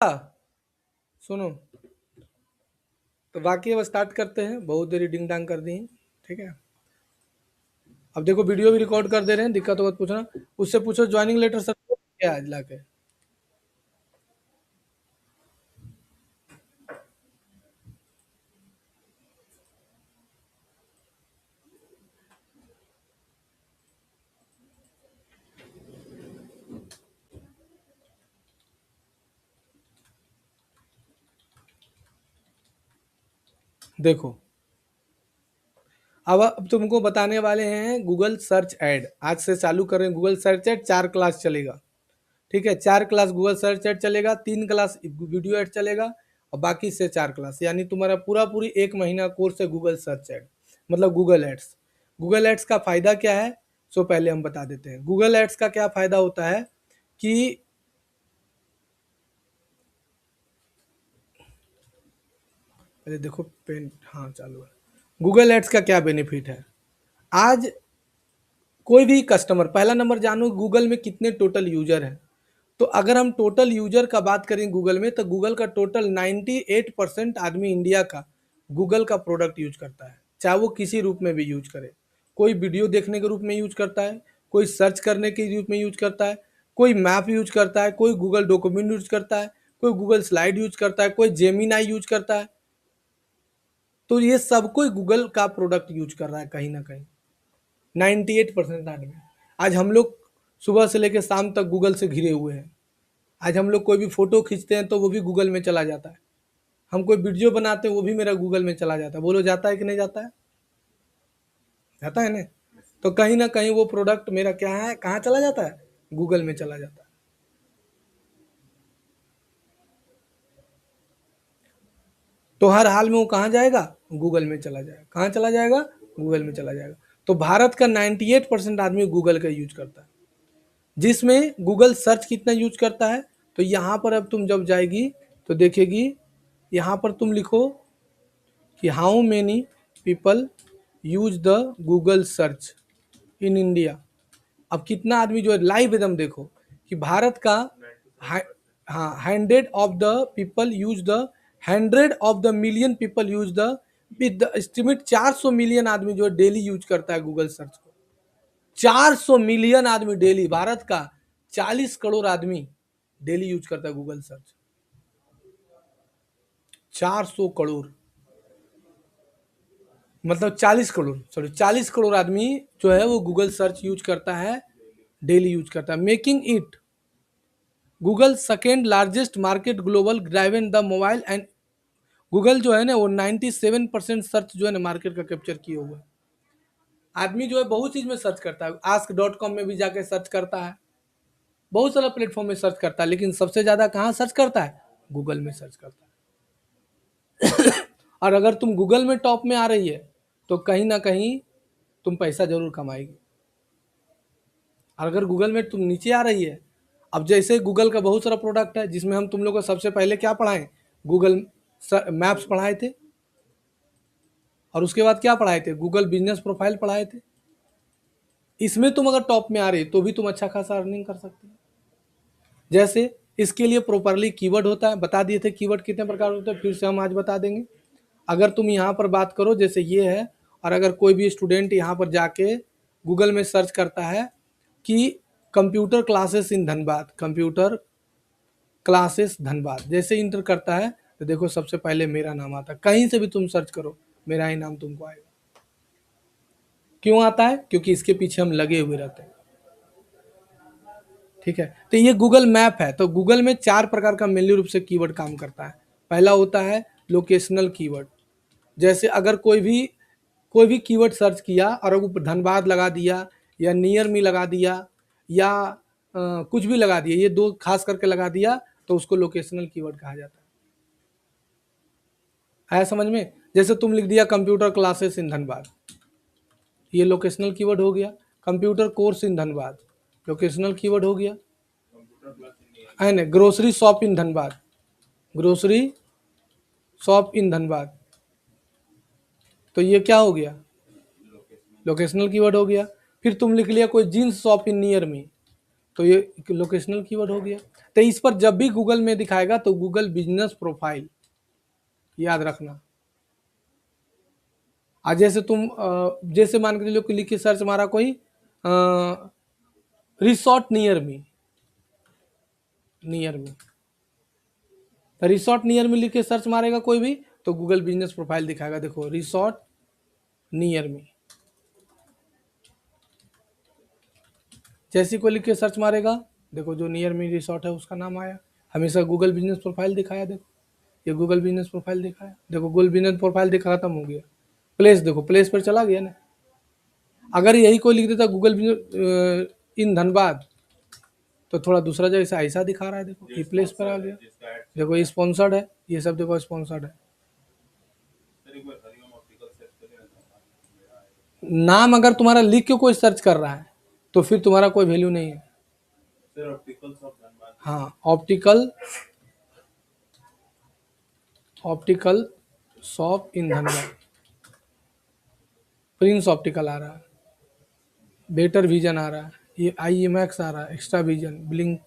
सुनो, तो वाकई अब स्टार्ट करते हैं, बहुत देरी डिंग डांग कर दी। ठीक है, अब देखो वीडियो भी रिकॉर्ड कर दे रहे हैं, दिक्कत होगा तो पूछना। उससे पूछो ज्वाइनिंग लेटर सर क्या है आज लाके। देखो, अब तुमको बताने वाले हैं गूगल सर्च ऐड। आज से चालू करें गूगल सर्च ऐड, 4 क्लास चलेगा। ठीक है, 4 क्लास गूगल सर्च ऐड चलेगा, 3 क्लास वीडियो ऐड चलेगा, और बाकी से 4 क्लास, यानी तुम्हारा पूरा पूरी 1 महीना कोर्स है गूगल सर्च ऐड, मतलब गूगल एड्स। गूगल एड्स का फायदा क्या है, सो पहले हम बता देते हैं। गूगल एड्स का क्या फायदा होता है कि पहले देखो पेन, हाँ चालू है। गूगल एड्स का क्या बेनिफिट है, आज कोई भी कस्टमर, पहला नंबर जानो गूगल में कितने टोटल यूजर हैं। तो अगर हम टोटल यूजर का बात करें गूगल में, तो गूगल का टोटल 98% आदमी इंडिया का गूगल का प्रोडक्ट यूज करता है, चाहे वो किसी रूप में भी यूज करे। कोई वीडियो देखने के रूप में यूज करता है, कोई सर्च करने के रूप में यूज करता है, कोई मैप यूज करता है, कोई गूगल डॉक्यूमेंट यूज करता है, कोई गूगल स्लाइड यूज करता है, कोई जेमिनाई यूज करता है। तो ये सब कोई गूगल का प्रोडक्ट यूज कर रहा है कहीं ना कहीं, 98% आदमी। आज हम लोग सुबह से लेकर शाम तक गूगल से घिरे हुए हैं। आज हम लोग कोई भी फोटो खींचते हैं तो वो भी गूगल में चला जाता है। हम कोई वीडियो बनाते हैं वो भी मेरा गूगल में चला जाता है। बोलो जाता है कि नहीं जाता है? जाता है ना। तो कहीं ना कहीं वो प्रोडक्ट मेरा क्या है, कहाँ चला जाता है, गूगल में चला जाता है। तो हर हाल में वो कहाँ जाएगा, गूगल में चला जाएगा। कहाँ चला जाएगा, गूगल में चला जाएगा। तो भारत का 98% आदमी गूगल का यूज करता है। जिसमें गूगल सर्च कितना यूज करता है, तो यहाँ पर अब तुम जब जाएगी तो देखेगी, यहाँ पर तुम लिखो कि how many people use the Google search in India. अब कितना आदमी जो है लाइव एकदम देखो कि भारत का, हाँ, 100 of the people use the, with the estimate 400 million आदमी जो है डेली यूज करता है गूगल सर्च को। 400 मिलियन आदमी डेली, भारत का 40 करोड़ आदमी डेली यूज करता है गूगल सर्च। 400 करोड़, मतलब 40 करोड़, सॉरी 40 करोड़ आदमी जो है वो गूगल सर्च यूज करता है, डेली यूज करता है, making it Google second largest market global driven the mobile and. Google जो है ना वो 97% सर्च जो है ना मार्केट का कैप्चर किए हुए। आदमी जो है बहुत चीज में सर्च करता है, ask.com में भी जाके सर्च करता है, बहुत सारा प्लेटफॉर्म में सर्च करता है, लेकिन सबसे ज्यादा कहाँ सर्च करता है, गूगल में सर्च करता है। और अगर तुम गूगल में टॉप में आ रही है तो कहीं ना कहीं तुम पैसा जरूर कमाएगी। और अगर गूगल में तुम नीचे आ रही है, अब जैसे गूगल का बहुत सारा प्रोडक्ट है जिसमें हम तुम लोग को सबसे पहले क्या पढ़ाएं, गूगल मैप्स पढ़ाए थे, और उसके बाद क्या पढ़ाए थे, गूगल बिजनेस प्रोफाइल पढ़ाए थे। इसमें तुम अगर टॉप में आ रही तो भी तुम अच्छा खासा अर्निंग कर सकते हो। जैसे इसके लिए प्रॉपरली कीवर्ड होता है, बता दिए थे कीवर्ड कितने प्रकार होते हैं, फिर से हम आज बता देंगे। अगर तुम यहाँ पर बात करो जैसे ये है, और अगर कोई भी स्टूडेंट यहाँ पर जाके गूगल में सर्च करता है कि computer classes in Dhanbad, computer classes Dhanbad, जैसे इंटर करता है तो देखो सबसे पहले मेरा नाम आता है। कहीं से भी तुम सर्च करो मेरा ही नाम तुमको आएगा। क्यों आता है, क्योंकि इसके पीछे हम लगे हुए रहते हैं। ठीक है, तो ये गूगल मैप है। तो गूगल में 4 प्रकार का मेनली रूप से कीवर्ड काम करता है। पहला होता है लोकेशनल कीवर्ड, जैसे अगर कोई भी कीवर्ड सर्च किया और ऊपर धनबाद लगा दिया या नियर मी लगा दिया या कुछ भी लगा दिया, ये दो खास करके लगा दिया, तो उसको लोकेशनल कीवर्ड कहा जाता है। आया समझ में? जैसे तुम लिख दिया कंप्यूटर क्लासेस इन धनबाद, ये लोकेशनल कीवर्ड हो गया। Computer course in Dhanbad, locational keyword हो गया। है ना, grocery shop in Dhanbad, grocery shop in Dhanbad, तो ये क्या हो गया, लोकेशनल कीवर्ड हो गया। फिर तुम लिख लिया कोई jeans shop in near me, तो ये लोकेशनल कीवर्ड हो गया। तो इस पर जब भी गूगल में दिखाएगा तो गूगल बिजनेस प्रोफाइल याद रखना। आज जैसे तुम जैसे मान के चलो कि लिख के सर्च मारा कोई resort near me, near me, तो रिसोर्ट नियर मी लिख के सर्च मारेगा कोई भी तो गूगल बिजनेस प्रोफाइल दिखाएगा। देखो रिसोर्ट नियर मी, जैसे कोई लिख के सर्च मारेगा देखो जो नियर मी रिसोर्ट है उसका नाम आया, हमेशा गूगल बिजनेस प्रोफाइल दिखाया। देखो ये गूगल बिजनेस प्रोफाइल दिखाया, देखो गूगल बिजनेस प्रोफाइल दिखा खत्म हो गया। प्लेस देखो प्लेस पर चला गया ना। अगर यही कोई लिख देता गूगल बिजनेस इन धनबाद तो थोड़ा दूसरा जैसा ऐसा दिखा रहा है। देखो ये प्लेस पर आ गया, देखो स्पॉन्सर्ड है, ये सब देखो स्पॉन्सर्ड है। नाम अगर तुम्हारा लिख के कोई सर्च कर रहा है तो फिर तुम्हारा कोई वैल्यू नहीं है। हाँ optical shop in Dhanbad, prince optical आ रहा है, बेटर विजन आ रहा है, ये IMAX आ रहा है, extra vision, blink,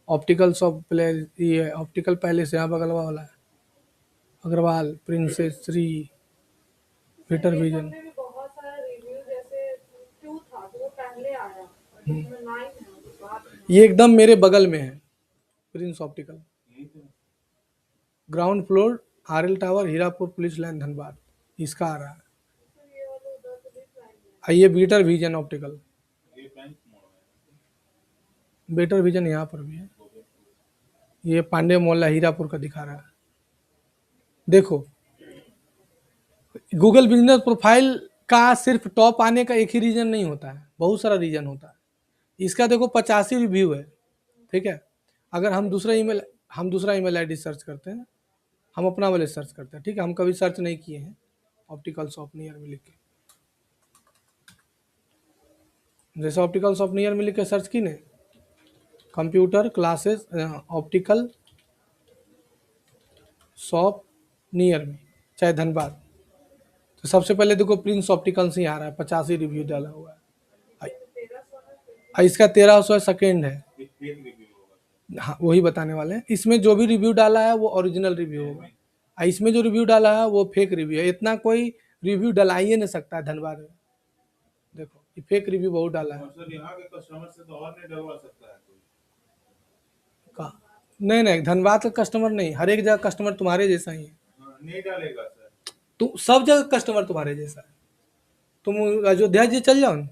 optical shop play, ये ऑप्टिकल पैलेस यहाँ बगल वाला है, Agarwal, princess Shri, better vision. बहुत सारा रिव्यू जैसे 2 था तो वो पहले आया और इसमें 9 है तो बाद में। ये एकदम मेरे बगल में है Prince optical, ground floor RL tower, Hirapur police line Dhanbad, इसका आ रहा है। ये वाला उधर तो दिख रहा है। ये better vision optical, better vision यहाँ पर भी है, ये पांडे मोहल्ला हीरापुर का दिखा रहा है। देखो गूगल बिजनेस प्रोफाइल का सिर्फ टॉप आने का एक ही रीजन नहीं होता है, बहुत सारा रीजन होता है। इसका देखो 85 रिव्यू है, ठीक है। अगर हम दूसरा ईमेल आईडी सर्च करते हैं, हम अपना वाले सर्च करते हैं, ठीक है, हम कभी सर्च नहीं किए हैं ऑप्टिकल शॉप नियर में लिख के। जैसे ऑप्टिकल शॉप नियर में लिख के सर्च की ने, computer classes optical shop near में चाहे धनबाद, तो सबसे पहले देखो प्रिंस ऑप्टिकल से ही आ रहा है, 85 रिव्यू डाला हुआ है। इसका 1300 सेकेंड है। हाँ वही बताने वाले हैं, इसमें जो भी रिव्यू डाला है वो ओरिजिनल रिव्यू होगा, इसमें जो रिव्यू डाला है वो फेक रिव्यू है। इतना कोई रिव्यू डला ही नहीं सकता है धनबाद में। देखो ये फेक रिव्यू बहुत डाला है। सर यहाँ के कस्टमर से तो और नहीं डलवा सकता है कोई। का नहीं धनबाद का कस्टमर नहीं, हर एक जगह कस्टमर तुम्हारे जैसा ही है। हाँ, नहीं डालेगा सर। तो सब जगह कस्टमर तुम्हारे जैसा है। तुम अयोध्या जी चल जाओ,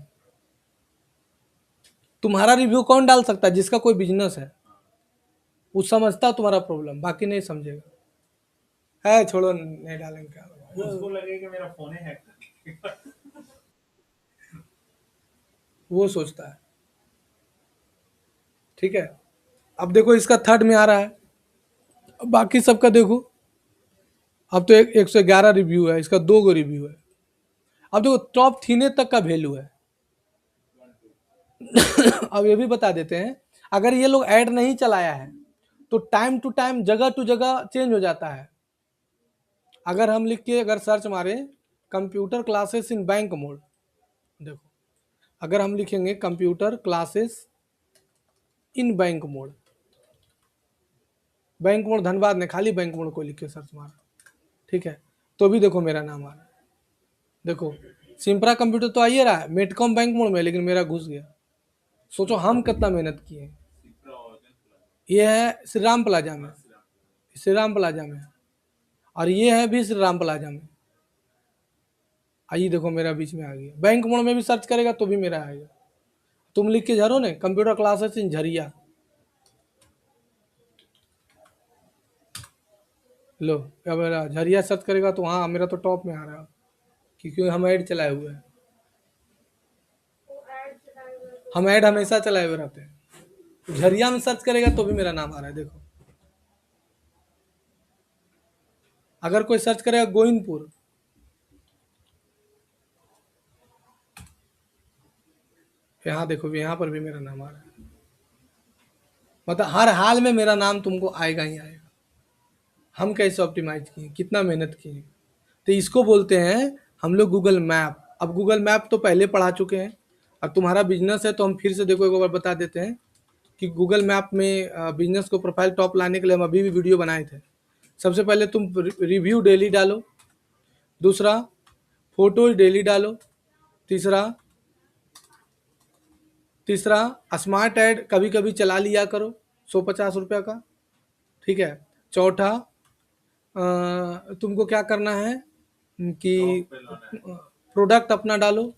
तुम्हारा रिव्यू कौन डाल सकता है? जिसका कोई बिजनेस है, वो समझता तुम्हारा प्रॉब्लम, बाकी नहीं समझेगा। है छोड़ो नहीं डालेंगे क्या, उसको लगेगा मेरा फोन है हैक करके। वो सोचता है। ठीक है, अब देखो इसका थर्ड में आ रहा है, अब बाकी सबका देखो। अब तो 111 रिव्यू है, इसका 2 गो रिव्यू है। अब देखो टॉप 3 तक का वैल्यू है। अब ये भी बता देते हैं, अगर ये लोग ऐड नहीं चलाया है तो टाइम टू टाइम जगह टू जगह चेंज हो जाता है। अगर हम लिख के अगर सर्च मारे computer classes in bank mode, देखो अगर हम लिखेंगे computer classes in bank mode, bank mode Dhanbad ने खाली बैंक मोड को लिख के सर्च मारा, ठीक है, तो भी देखो मेरा नाम आ रहा है। देखो सिंपरा कंप्यूटर तो आइए रहा है, मेटकॉम बैंक मोड में, लेकिन मेरा घुस गया। सोचो हम कितना मेहनत किए। ये है श्री राम प्लाजा में, श्री राम प्लाजा में, और ये है भी श्री राम प्लाजा में। आइए देखो मेरा बीच में आ गया। बैंक मोड में भी सर्च करेगा तो भी मेरा आएगा। तुम लिख के झरो ने कंप्यूटर क्लासेस इन झरिया, लो क्या मेरा झरिया सर्च करेगा तो हाँ मेरा तो टॉप में आ रहा है, क्योंकि हम ऐड चलाए हुए हैं। हम ऐड हमेशा चलाए हुए रहते हैं। तो झरिया में सर्च करेगा तो भी मेरा नाम आ रहा है। देखो अगर कोई सर्च करेगा गोविंदपुर, यहाँ देखो यहाँ पर भी मेरा नाम आ रहा है। मतलब हर हाल में मेरा नाम तुमको आएगा ही आएगा। हम कैसे ऑप्टिमाइज किए, कितना मेहनत किए, तो इसको बोलते हैं हम लोग गूगल मैप। अब गूगल मैप तो पहले पढ़ा चुके हैं, अब तुम्हारा बिजनेस है तो हम फिर से देखो एक बार बता देते हैं। कि गूगल मैप में बिजनेस को प्रोफाइल टॉप लाने के लिए हम अभी भी वीडियो बनाए थे। सबसे पहले तुम रिव्यू डेली डालो, दूसरा फोटो डेली डालो, तीसरा तीसरा स्मार्ट ऐड कभी कभी चला लिया करो 150 रुपये का, ठीक है। चौथा तुमको क्या करना है कि टॉप पे लाना है। प्रोडक्ट अपना डालो,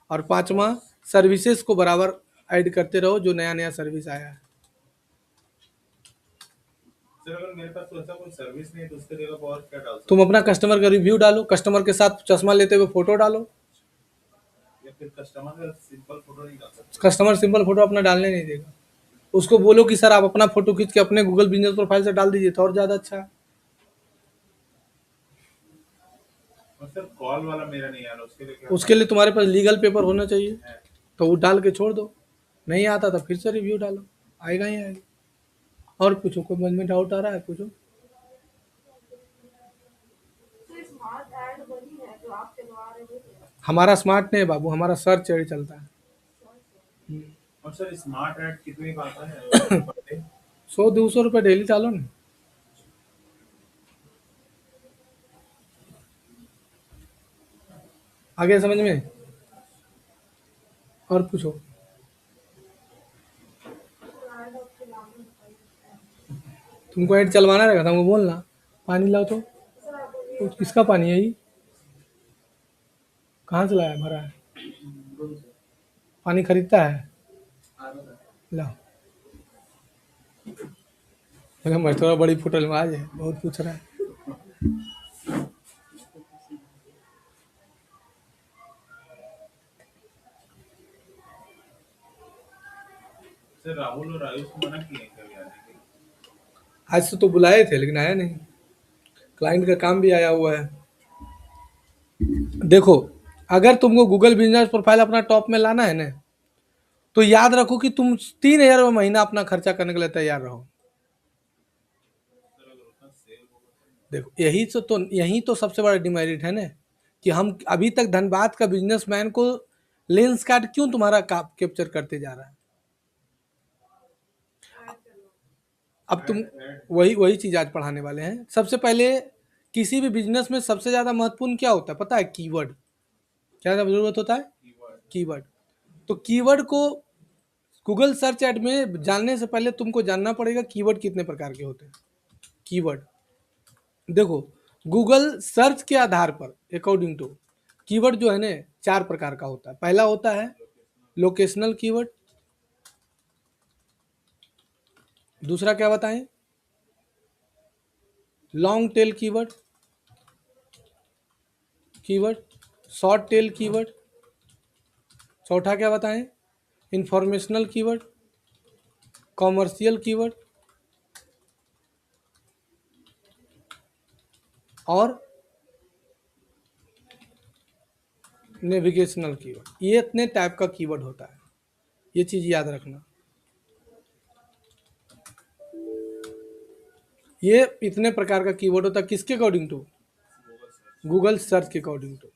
और पांचवा सर्विसेज को बराबर ऐड करते रहो जो नया नया सर्विस आया है। सर अगर मेरे पास तो ऐसा कोई सर्विस नहीं है तो उसके जगह पर और क्या डाल सकते तुम अपना कस्टमर का रिव्यू डालो, कस्टमर के साथ चश्मा लेते हुए फोटो डालो। हैं? या फिर कस्टमर का सिंपल फोटो नहीं डाल सकते? कस्टमर सिंपल फोटो अपना डालने नहीं देगा, उसको बोलो कि सर आप अपना फोटो खींच के अपने गूगल बिजनेस प्रोफाइल से डाल दीजिए तो और ज़्यादा अच्छा है। और सर कॉल वाला मेरा नहीं आ रहा, उसके लिए क्या उसके लिए तुम्हारे पास लीगल पेपर होना चाहिए, है? तो वो डाल के छोड़ दो। नहीं आता तो फिर से रिव्यू डालो, आएगा ही आएगा। और पूछो, कोई मन में डाउट आ रहा है पूछो। तो स्मार्ट ऐड वही है जो आप चलवा रहे हो क्या? हमारा स्मार्ट नहीं है बाबू, हमारा सर्च एड चलता है। और सर स्मार्ट ऐड कितने का आता है पर डे? 100-200 रुपये डेली डालो ना। आगे समझ में? और पूछो। ऐड आप चलाना बताइए। तुमको ऐड चलवाना रहेगा तो हमको बोलना। पानी लाओ तो। सर आप बोलिए। तो किसका पानी है ये? कहाँ से लाया है? भरा है? पानी खरीदता है? लाओ। अरे मैं थोड़ा बड़ी फुटल में आज है, बहुत पूछ रहा है। सर राहुल और आयुष को मना किए हैं कभी आने के लिए? आज से तो बुलाए थे लेकिन आया नहीं, क्लाइंट का काम भी आया हुआ है। देखो, अगर तुमको गूगल बिजनेस प्रोफाइल अपना टॉप में लाना है ना, तो याद रखो कि तुम 3,000 महीना अपना खर्चा करने के लिए तैयार रहो। सर अगर उतना सेल होगा तो देखो यही तो सबसे बड़ा डिमेरिट है ना, कि हम अभी तक धनबाद का बिजनेसमैन को लेंस कार्ड क्यों तुम्हारा कैप्चर करते जा रहा है। ऐड चलवा। अब तुम ऐड वही वही चीज आज पढ़ाने वाले हैं। सबसे पहले किसी भी बिजनेस में सबसे ज्यादा महत्वपूर्ण क्या होता है पता है? कीवर्ड। क्या जरूरत होता है? कीवर्ड। कीवर्ड। तो कीवर्ड को गूगल सर्च ऐड में जानने से पहले तुमको जानना पड़ेगा कीवर्ड कितने प्रकार के होते हैं। कीवर्ड देखो, गूगल सर्च के आधार पर अकॉर्डिंग टू कीवर्ड जो है ना 4 प्रकार का होता है। पहला होता है लोकेशनल कीवर्ड, दूसरा क्या बताएं? Long tail keyword, short tail keyword, चौथा क्या बताएं? इंफॉर्मेशनल कीवर्ड, कॉमर्शियल कीवर्ड, और नेविगेशनल कीवर्ड। ये इतने टाइप का कीवर्ड होता है, ये चीज याद रखना। ये इतने प्रकार का कीवर्ड होता है किसके according to? Google search. Google search के अकॉर्डिंग टू,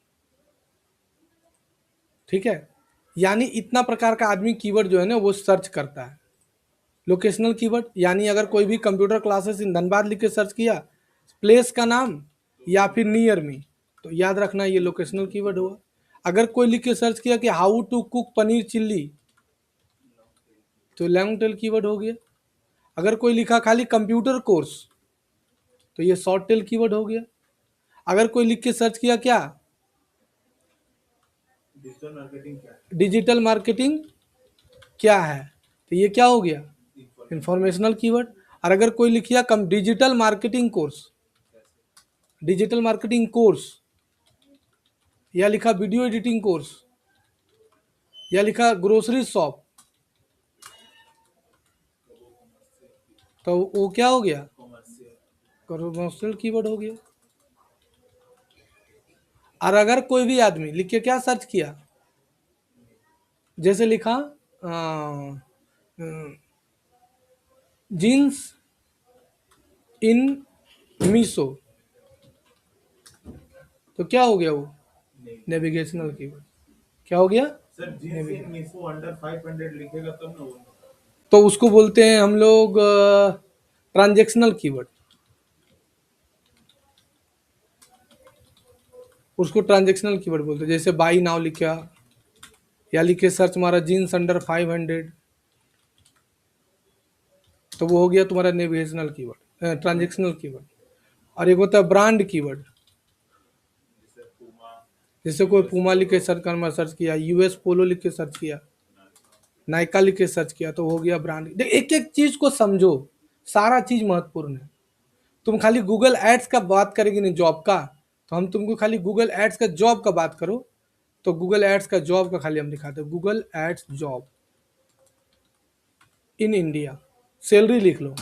ठीक है। यानी इतना प्रकार का आदमी कीवर्ड जो है ना वो सर्च करता है। लोकेशनल कीवर्ड यानी अगर कोई भी कंप्यूटर क्लासेस इन धनबाद लिख के सर्च किया, प्लेस का नाम या फिर नियर मी, तो याद रखना ये लोकेशनल कीवर्ड हुआ। अगर कोई लिख के सर्च किया कि how to cook paneer chilli, तो लॉन्ग टेल कीवर्ड हो गया। अगर कोई लिखा खाली कंप्यूटर कोर्स, तो ये शॉर्ट टेल कीवर्ड हो गया। अगर कोई लिख के सर्च किया क्या? डिजिटल मार्केटिंग क्या है? डिजिटल मार्केटिंग क्या है, तो ये क्या हो गया? Information informational keyword. और अगर कोई लिखिया कम digital marketing course, digital marketing course, या लिखा वीडियो एडिटिंग कोर्स, या लिखा ग्रोसरी शॉप, तो वो क्या हो गया? कॉमर्शियल। कमर्शियल कीवर्ड हो गया। और अगर कोई भी आदमी लिख के क्या सर्च किया, जैसे लिखा जीन्स इन मीशो, तो क्या हो गया वो? नहीं नेविगेशनल कीवर्ड। क्या हो गया? सर जीन्स इन मीशो अंडर 500 लिखेगा तब ना वो तो उसको बोलते हैं हम लोग ट्रांजेक्शनल कीवर्ड। उसको ट्रांजेक्शनल कीवर्ड बोलते हैं। जैसे बाई नाउ लिखा या लिखे सर्च मारा जीन्स अंडर 500, तो वो हो गया तुम्हारा नेविगेशनल कीवर्ड, ट्रांजेक्शनल कीवर्ड। और एक होता है ब्रांड कीवर्ड। जैसे पूमा, जैसे कोई पूमा लिख के सर्च किया, यूएस पोलो लिख के सर्च किया, नायका लिख के सर्च किया, तो हो गया ब्रांड। एक एक चीज को समझो, सारा चीज महत्वपूर्ण है। तुम खाली गूगल एड्स का बात करेगी नहीं जॉब का, तो हम तुमको खाली गूगल एड्स का जॉब का बात करो, तो गूगल एड्स का जॉब का खाली हम दिखाते हैं। Google ads job in India, salary लिख लो।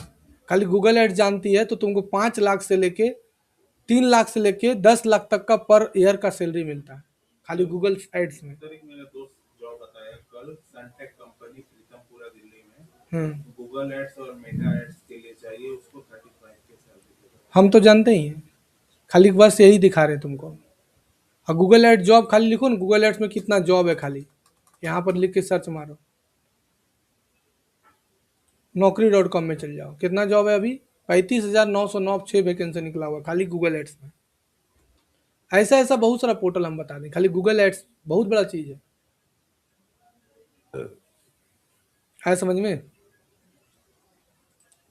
खाली गूगल एड्स जानती है तो तुमको 5 लाख से लेके 3 लाख से लेके 10 लाख तक का पर ईयर का सैलरी मिलता है खाली गूगल एड्स में। सर एक मेरा दोस्त जॉब बताया कल, सनटेक कंपनी प्रीतमपुरा दिल्ली में, हम्म, गूगल एड्स और मेटा एड्स के लिए चाहिए उसको 35 के सैलरी। हम तो जानते ही हैं, खाली बस यही दिखा रहे हैं तुमको। और गूगल एड जॉब खाली लिखो ना, गूगल एड्स में कितना जॉब है, खाली यहाँ पर लिख के सर्च मारो, naukri.com में चल जाओ, कितना जॉब है अभी, 35,909 6 वैकेंसी निकला हुआ खाली गूगल एड्स में। ऐसा ऐसा बहुत सारा पोर्टल हम बता दें, खाली गूगल एड्स बहुत बड़ा चीज है। आया समझ में?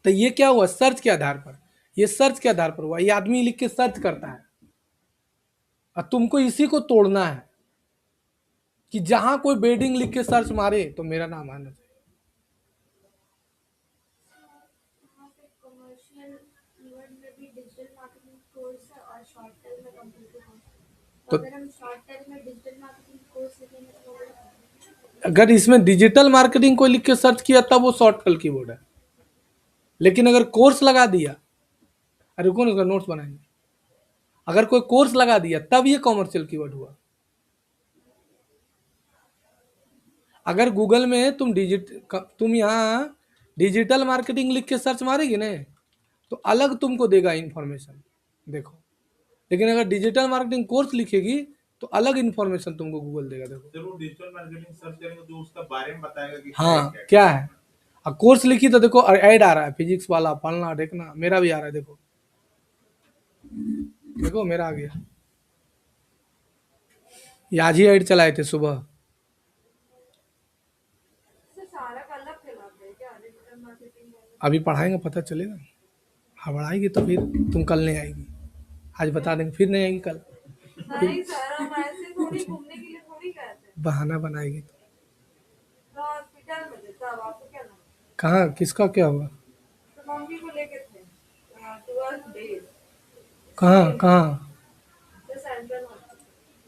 तो ये क्या हुआ, सर्च के आधार पर, ये सर्च के आधार पर हुआ। ये आदमी लिख के सर्च करता है और तुमको इसी को तोड़ना है कि जहां कोई बेडिंग लिख के सर्च मारे तो मेरा नाम आना चाहिए। वहाँ पे कमर्शियल कीवर्ड में भी डिजिटल मार्केटिंग कोर्स है और शॉर्ट टर्म में कंप्यूटर कोर्स। तो तो अगर हम शॉर्ट टर्म में डिजिटल मार्केटिंग कोर्स लेंगे तो वो अगर इसमें डिजिटल मार्केटिंग को लिख के सर्च किया तब वो शॉर्ट कल कीवर्ड है, लेकिन अगर कोर्स लगा दिया, अरे कौन उसका नोट्स बनाएंगे, अगर कोई कोर्स लगा दिया तब ये कॉमर्शियल कीवर्ड हुआ। अगर गूगल में तुम यहाँ डिजिटल मार्केटिंग लिख के सर्च मारेगी ना, तो अलग तुमको देगा इंफॉर्मेशन, देखो। लेकिन अगर डिजिटल मार्केटिंग कोर्स लिखेगी तो अलग इंफॉर्मेशन तुमको गूगल देगा, देखो। जब वो डिजिटल मार्केटिंग सर्च करेंगे तो उसका बारे में बताएगा कि हाँ क्या क्या है। अब कोर्स लिखी तो देखो ऐड आ रहा है, फिजिक्स वाला पढ़ना देखना, मेरा भी आ रहा है, देखो देखो मेरा आ गया। ये आज ही ऐड चलाए थे सुबह। इससे सारा का अलग खिलाते हैं क्या डिजिटल मार्केटिंग वाले? अभी पढ़ाएंगे पता चलेगा। हाँ पढ़ाएगी तो फिर तुम कल नहीं आएगी, आज बता देंगे फिर नहीं आएगी कल, नहीं सर, हम ऐसे थोड़ी घूमने के लिए थोड़ी कहते हैं। बहाना बनाएगी तो। तो हॉस्पिटल में थे तब आपको क्या लगा? कहाँ किसका क्या हुआ, तो मम्मी को लेके थे 12 डेज कहाँ कहाँ, तो सेंट्रल हॉस्पिटल।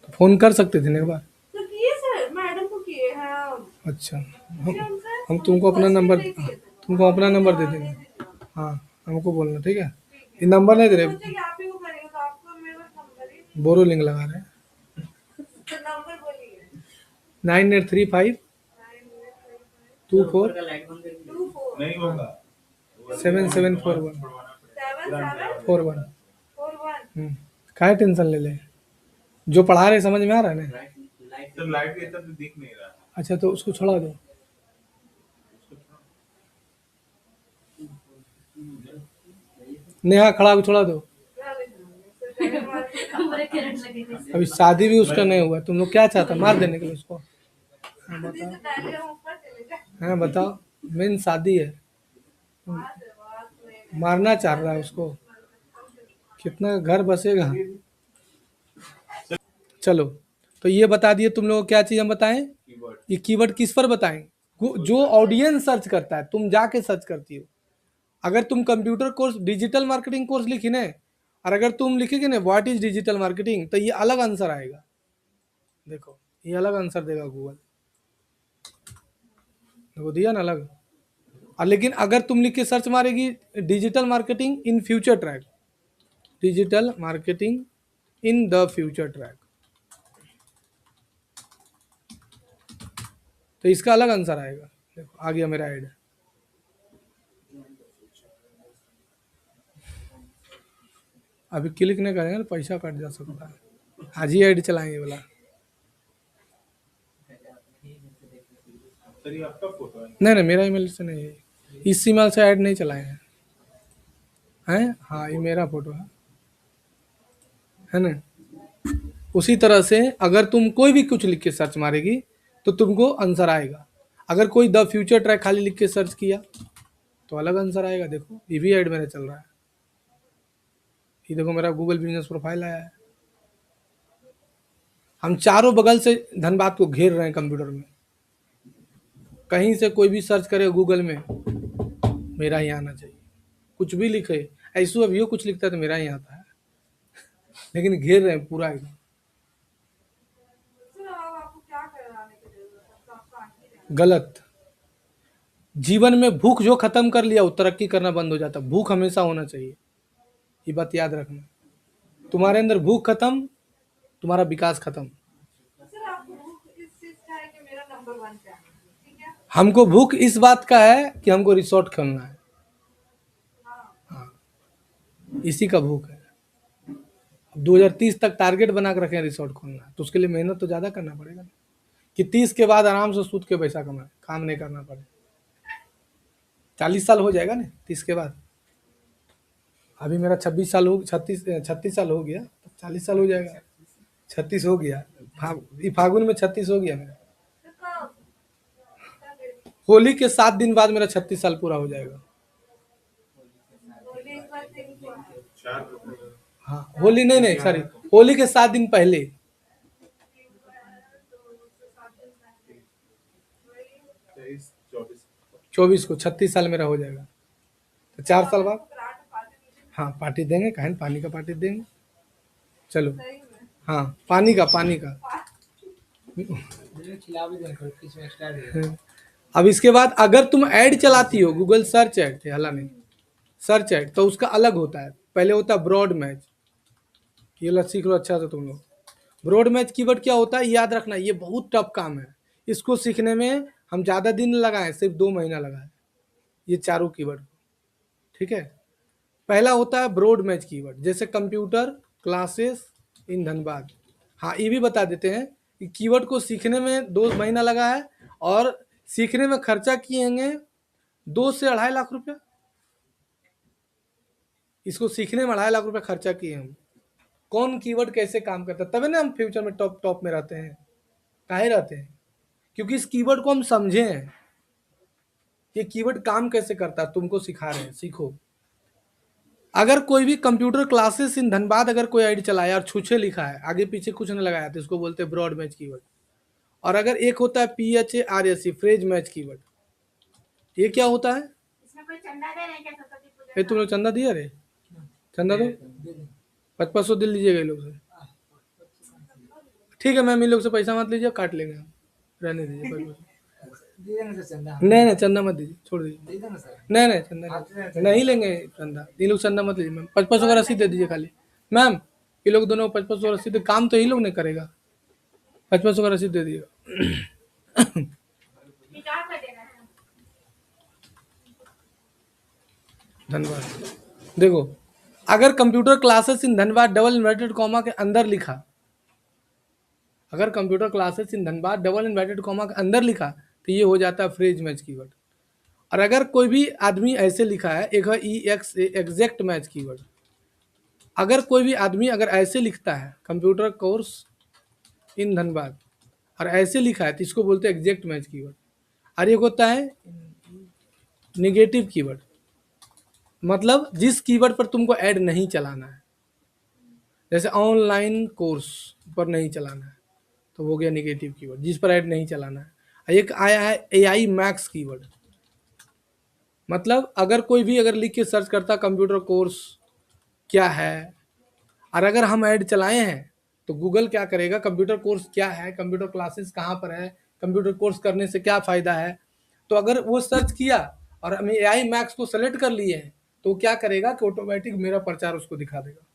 तो फोन कर सकते थे ना एक बार। तो किए सर, मैडम को किए हैं हम। अच्छा पूछे हमसे, हम तुमको अपना फर्स्ट नंबर डे किए थे। तुमको अपना नंबर दे हाँ, देंगे। दे दीजिए आप। हाँ हमको बोलना, ठीक है। ये नंबर नहीं दे रहे, सोचे कि आप ही को करेंगे तो आपको मेरे पास नंबर ही नहीं। बोरो लिंक लगा रहे हैं। तो नंबर बोलिए। 9835 24 24 नहीं होगा 7741 41। 7741। काहे टेंशन ले ले, जो पढ़ा रहे समझ में आ रहा है ना। सर लाइट के तब दिख नहीं रहा। अच्छा तो उसको छोड़ा दो, नेहा खड़ा होकर छोड़ा दो। अभी शादी भी उसका नहीं हुआ, तुम लोग क्या चाहता मार देने के लिए उसको। हाँ बताओ, पहले हम ऊपर चले जाए। हाँ बताओ, मेन शादी है, मारना चाह रहा है उसको, कितना घर बसेगा। चलो तो ये बता दिए तुम लोग, क्या चीज़ हम बताएं, कीवर्ड ये कीवर्ड किस पर बताएं, जो ऑडियंस सर्च करता है, तुम जाके सर्च करती हो। अगर तुम computer course digital marketing course लिखी ना, और अगर तुम लिखेगी ना व्हाट इज डिजिटल मार्केटिंग, तो ये अलग आंसर आएगा, देखो ये अलग आंसर देगा गूगल, देखो दिया ना अलग। और लेकिन अगर तुम लिख के सर्च मारेगी digital marketing in future track, digital marketing in the future track, तो इसका अलग आंसर आएगा। देखो आ गया मेरा ऐड। अभी क्लिक नहीं करेंगे तो पैसा कट जा सकता है, आज ही ऐड चलाएंगे वाला। सर ये आपका फोटो है। नहीं नहीं मेरा ईमेल से नहीं है। इस ईमेल से ऐड नहीं चलाए हैं? हाँ, ये मेरा फोटो है ना? उसी तरह से अगर तुम कोई भी कुछ लिख के सर्च मारेगी तो तुमको आंसर आएगा। अगर कोई द फ्यूचर ट्रैक खाली लिख के सर्च किया तो अलग आंसर आएगा। देखो ये भी ऐड मेरा चल रहा है। ये देखो मेरा गूगल बिजनेस प्रोफाइल आया है। हम चारों बगल से धनबाद को घेर रहे हैं कंप्यूटर में। कहीं से कोई भी सर्च करे गूगल में मेरा ही आना चाहिए। कुछ भी लिखे, ऐसू अभियो कुछ लिखता है तो मेरा ही आता है। लेकिन घेर रहे हैं पूरा एकदम। सर अब आपको क्या कराने की जरूरत है? तो आपका आगे रहना। गलत। जीवन में भूख जो खत्म कर लिया वो तरक्की करना बंद हो जाता। भूख हमेशा होना चाहिए, ये बात याद रखना। तुम्हारे अंदर भूख खत्म, तुम्हारा विकास खत्म। सर आपको भूख इस चीज का है कि मेरा नंबर 1 पे आना चाहिए, ठीक है? हमको भूख इस बात का है कि हमको रिसोर्ट खोलना है। हाँ, इसी का भूख है। अब 2030 तक टारगेट बना के रखे हैं रिसोर्ट खोलना है, तो उसके लिए मेहनत तो ज़्यादा करना पड़ेगा कि 30 के बाद आराम से सूद के पैसा कमाए, काम नहीं करना पड़े। 40 साल हो जाएगा ना 30 के बाद। अभी मेरा 26 साल हो 36 साल हो गया, 40 साल हो जाएगा। 36 हो गया, फागुन में 36 हो गया मेरा। तो कब? कितना देर? होली के 7 दिन बाद मेरा 36 साल पूरा हो जाएगा। होली इस बार थिंक हुआ है। 4 रुपये हाँ, होली नहीं सॉरी, होली के 7 दिन पहले। तो उससे 7 दिन पहले वही 23 24 24 को 36 साल मेरा हो जाएगा, तो 4 साल बाद। पराठा पार्टी दीजिए। हाँ, पार्टी देंगे, कहें पानी का पार्टी देंगे। चलो, सही में हाँ पानी का अब इसके बाद अगर तुम ऐड चलाती हो, गूगल सर्च ऐड थे हला नहीं, सर्च ऐड तो उसका अलग होता है। पहले होता है ब्रॉड मैच। ये लो सीख लो अच्छा से तुम लोग। ब्रॉड मैच कीवर्ड क्या होता है याद रखना, ये बहुत टफ काम है। इसको सीखने में हम ज़्यादा दिन लगाए, सिर्फ 2 महीना लगाए ये चारों कीवर्ड, ठीक है। पहला होता है ब्रॉड मैच कीवर्ड, जैसे कंप्यूटर क्लासेस इन धनबाद। हाँ, ये भी बता देते हैं कि कीवर्ड को सीखने में 2 महीना लगा है और सीखने में खर्चा किए हैं 2 से 2.5 लाख रुपया। इसको सीखने में 2.5 लाख रुपया खर्चा किए हम। कौन कीवर्ड कैसे काम करता है, तभी ना हम फ्यूचर में टॉप में रहते हैं। काहे रहते हैं? क्योंकि इस कीवर्ड को हम समझे हैं, ये कीवर्ड काम कैसे करता है, तुमको सिखा रहे हैं, सीखो। अगर कोई भी कंप्यूटर क्लासेस इन धनबाद अगर कोई आईडी चलाया और छूछे लिखा है, आगे पीछे कुछ नहीं लगाया, तो इसको बोलते हैं ब्रॉड मैच कीवर्ड। और अगर एक होता है PHARSE फ्रेज मैच कीवर्ड, ये क्या होता है? इसमें कोई चंदा दे रहे हैं क्या सरस्वती पूजा तुम लोग चंदा दिया रे? चंदा दो, 500 दिल लीजिएगा ये लोग से। ठीक है मैम, इन लोग से पैसा मत लीजिए, काट लेंगे हम, रहने दीजिए 500। नहीं चंदा मत दीजिए, छोड़ दीजिए। नहीं चंदा नहीं लेंगे चंदा, ये लोग चंदा मत लीजिए मैम। 500 का रसीद दे दीजिए खाली मैम। ये लोग दोनों 500 रसीद, काम तो ये लोग नहीं करेगा। 500 का रसीद दे दिएगा। निकाल कर देना है। धन्यवाद। देखो, अगर computer classes in Dhanbad double inverted comma के अंदर लिखा, अगर computer classes in Dhanbad double inverted comma के अंदर लिखा तो ये हो जाता है फ्रेज मैच कीवर्ड। और अगर कोई भी आदमी ऐसे लिखा है, एक है EXA एग्जैक्ट मैच कीवर्ड। अगर कोई भी आदमी अगर ऐसे लिखता है कंप्यूटर कोर्स इन धनबाद और ऐसे लिखा है तो इसको बोलते हैं एग्जैक्ट मैच कीवर्ड। और एक होता है निगेटिव कीवर्ड, मतलब जिस कीवर्ड पर तुमको ऐड नहीं चलाना है, जैसे ऑनलाइन कोर्स पर नहीं चलाना है तो हो गया निगेटिव कीवर्ड, जिस पर ऐड नहीं चलाना है। एक आया है AI मैक्स कीवर्ड, मतलब अगर कोई भी अगर लिख के सर्च करता कंप्यूटर कोर्स क्या है, और अगर हम ऐड चलाए हैं तो गूगल क्या करेगा, कंप्यूटर कोर्स क्या है, कंप्यूटर क्लासेस कहाँ पर है, कंप्यूटर कोर्स करने से क्या फ़ायदा है। तो अगर वो सर्च किया और हम AI मैक्स को सेलेक्ट कर लिए हैं तो क्या करेगा कि ऑटोमेटिक मेरा प्रचार उसको दिखा देगा,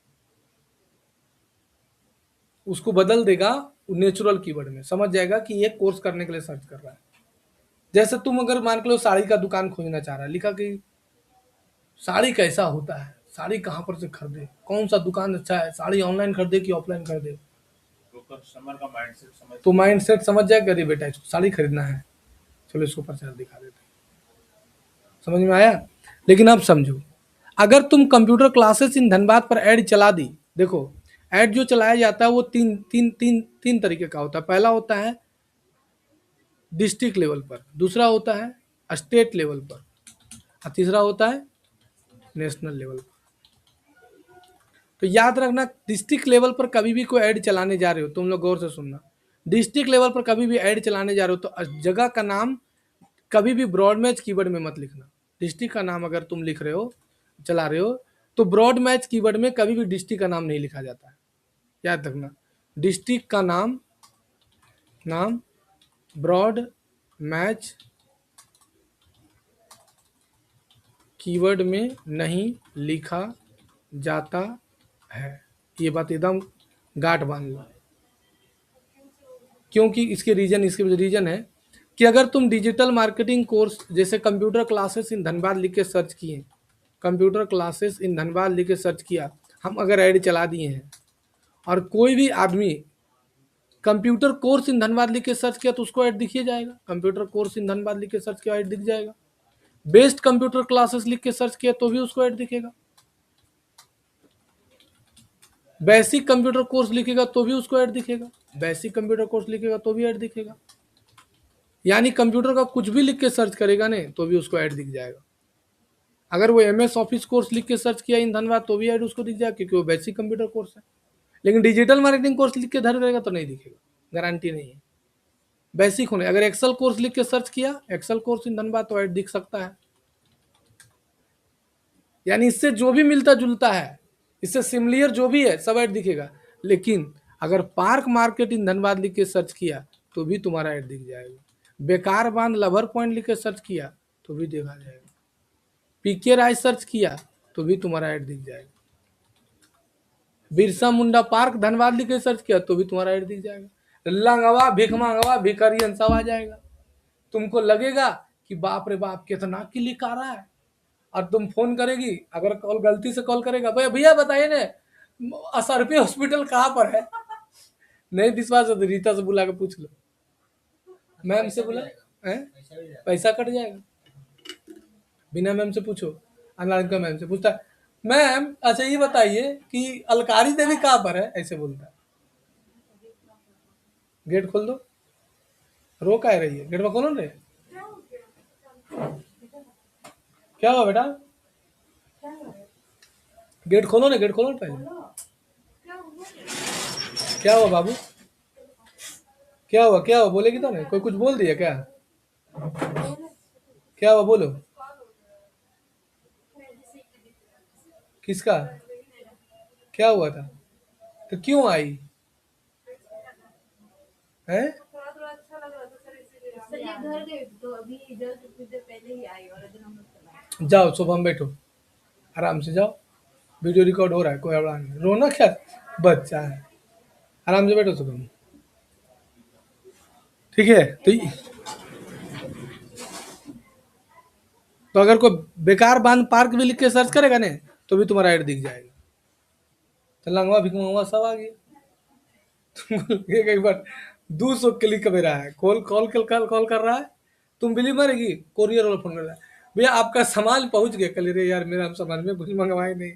उसको बदल देगा नेचुरल कीवर्ड में, समझ जाएगा कि ये कोर्स करने के लिए सर्च कर रहा है। जैसे तुम अगर मान के लो साड़ी का दुकान खोजना चाह रहा है, लिखा कि साड़ी कैसा होता है, साड़ी कहाँ पर से खरीदे, कौन सा दुकान अच्छा है, साड़ी ऑनलाइन खरीदे कि ऑफलाइन खरीदे, तो कस्टमर का माइंडसेट समझ तो माइंड सेट समझ जाएगा, अरे बेटा इसको साड़ी खरीदना है, चलो इसको प्रचार दिखा देते हैं। समझ में आया? लेकिन अब समझो, अगर तुम कंप्यूटर क्लासेस इन धनबाद पर ऐड चला दी, देखो ऐड जो चलाया जाता है वो तीन तीन तीन तीन तरीके का होता है। पहला होता है डिस्ट्रिक्ट लेवल पर, दूसरा होता है स्टेट लेवल पर, और तीसरा होता है नेशनल लेवल पर। तो याद रखना, डिस्ट्रिक्ट लेवल पर कभी भी कोई ऐड चलाने जा रहे हो, तुम लोग गौर से सुनना, डिस्ट्रिक्ट लेवल पर कभी भी ऐड चलाने जा रहे हो तो जगह का नाम कभी भी ब्रॉड मैच कीवर्ड में मत लिखना। डिस्ट्रिक्ट का नाम अगर तुम लिख रहे हो, चला रहे हो, तो ब्रॉड मैच कीवर्ड में कभी भी डिस्ट्रिक्ट का नाम नहीं लिखा जाता है। याद रखना, डिस्ट्रिक्ट का नाम ब्रॉड मैच कीवर्ड में नहीं लिखा जाता है। ये बात एकदम गांठ बांध लो, क्योंकि इसके रीजन है कि अगर तुम डिजिटल मार्केटिंग कोर्स जैसे कंप्यूटर क्लासेस इन धनबाद लिख के सर्च किए, कंप्यूटर क्लासेस इन धनबाद लिख के सर्च किया, हम अगर ऐड चला दिए हैं और कोई भी आदमी कंप्यूटर कोर्स इन धनबाद लिख के सर्च किया तो उसको ऐड दिखिए जाएगा। कंप्यूटर कोर्स इन धनबाद लिख के सर्च किया ऐड दिख जाएगा। बेस्ट कंप्यूटर क्लासेस लिख के सर्च किया तो भी उसको ऐड दिखेगा। बेसिक कंप्यूटर कोर्स लिखेगा तो भी उसको ऐड दिखेगा। बेसिक कंप्यूटर कोर्स लिखेगा तो भी ऐड दिखेगा। यानी कंप्यूटर का कुछ भी लिख के सर्च करेगा ना तो भी उसको ऐड दिख जाएगा। अगर वो MS ऑफिस कोर्स लिख के सर्च किया इन धनबाद तो भी ऐड उसको दिख जाएगा, क्योंकि वो बेसिक कंप्यूटर कोर्स है। लेकिन डिजिटल मार्केटिंग कोर्स लिख के धर करेगा तो नहीं दिखेगा, गारंटी नहीं है। बेसिक होने, अगर एक्सेल कोर्स लिख के सर्च किया, एक्सेल कोर्स इन धनबाद, तो ऐड दिख सकता है। यानी इससे जो भी मिलता जुलता है, इससे सिमिलियर जो भी है, सब ऐड दिखेगा। लेकिन अगर पार्क मार्केट इन धनबाद लिख के सर्च किया तो भी तुम्हारा ऐड दिख जाएगा। बेकार बांध लवर पॉइंट लिख के सर्च किया तो भी देखा जाएगा। PK राय सर्च किया तो भी तुम्हारा ऐड दिख जाएगा। बिरसा मुंडा पार्क धनबाद लिख के सर्च किया तो भी तुम्हारा ऐड दिख जाएगा। लंगवा भिख मांगवा भिखारी सब आ जाएगा। तुमको लगेगा कि बाप रे बाप कितना क्लिक आ रहा है, और तुम फोन करेगी, अगर कॉल गलती से कॉल करेगा, भैया भैया बताइए ना असरपी हॉस्पिटल कहाँ पर है। नहीं विश्वास है तो रीता से बुला के पूछ लो, मैम से बुला है, पैसा कट जाएगा। बिना मैम से पूछो, अनामिका मैम से पूछता है, मैम अच्छा ये बताइए कि अलकारी देवी कहाँ पर है, ऐसे बोलता है। गेट खोल दो, रो का रही है, गेट में खोलो रे। क्या हुआ बेटा, गेट खोलो ना, गेट खोलो ना पहले। क्या हुआ बाबू, क्या हुआ बोलेगी तो नहीं, कोई कुछ बोल दिया क्या, क्या हुआ बोलो। किसका, क्या हुआ था, तो क्यों आई है? थोड़ा थोड़ा अच्छा लग रहा था सर, इसीलिए सर ये घर गए तो अभी इधर कुछ देर पहले ही आई और इधर हम लोग चला। जाओ सुबह में बैठो, आराम से जाओ, वीडियो रिकॉर्ड हो रहा है, कोई हड़बड़ा नहीं, रोना क्या, बच्चा है, आराम से बैठो सुबह में, ठीक है। तो अगर कोई बेकार बांध पार्क भी लिख के सर्च करेगा ना तो भी तुम्हारा ऐड दिख जाएगा। तो लंगवा भिकमंगवा सब आ गया। तुमको लगेगा एक बार 200 क्लिक मेरा है, कॉल कर रहा है, तुम बिलीव मारेगी, कोरियर वाला फोन कर रहा है, भैया आपका सामान पहुंच गया। कल रे यार मेरा सामान में कुछ मंगवाए नहीं,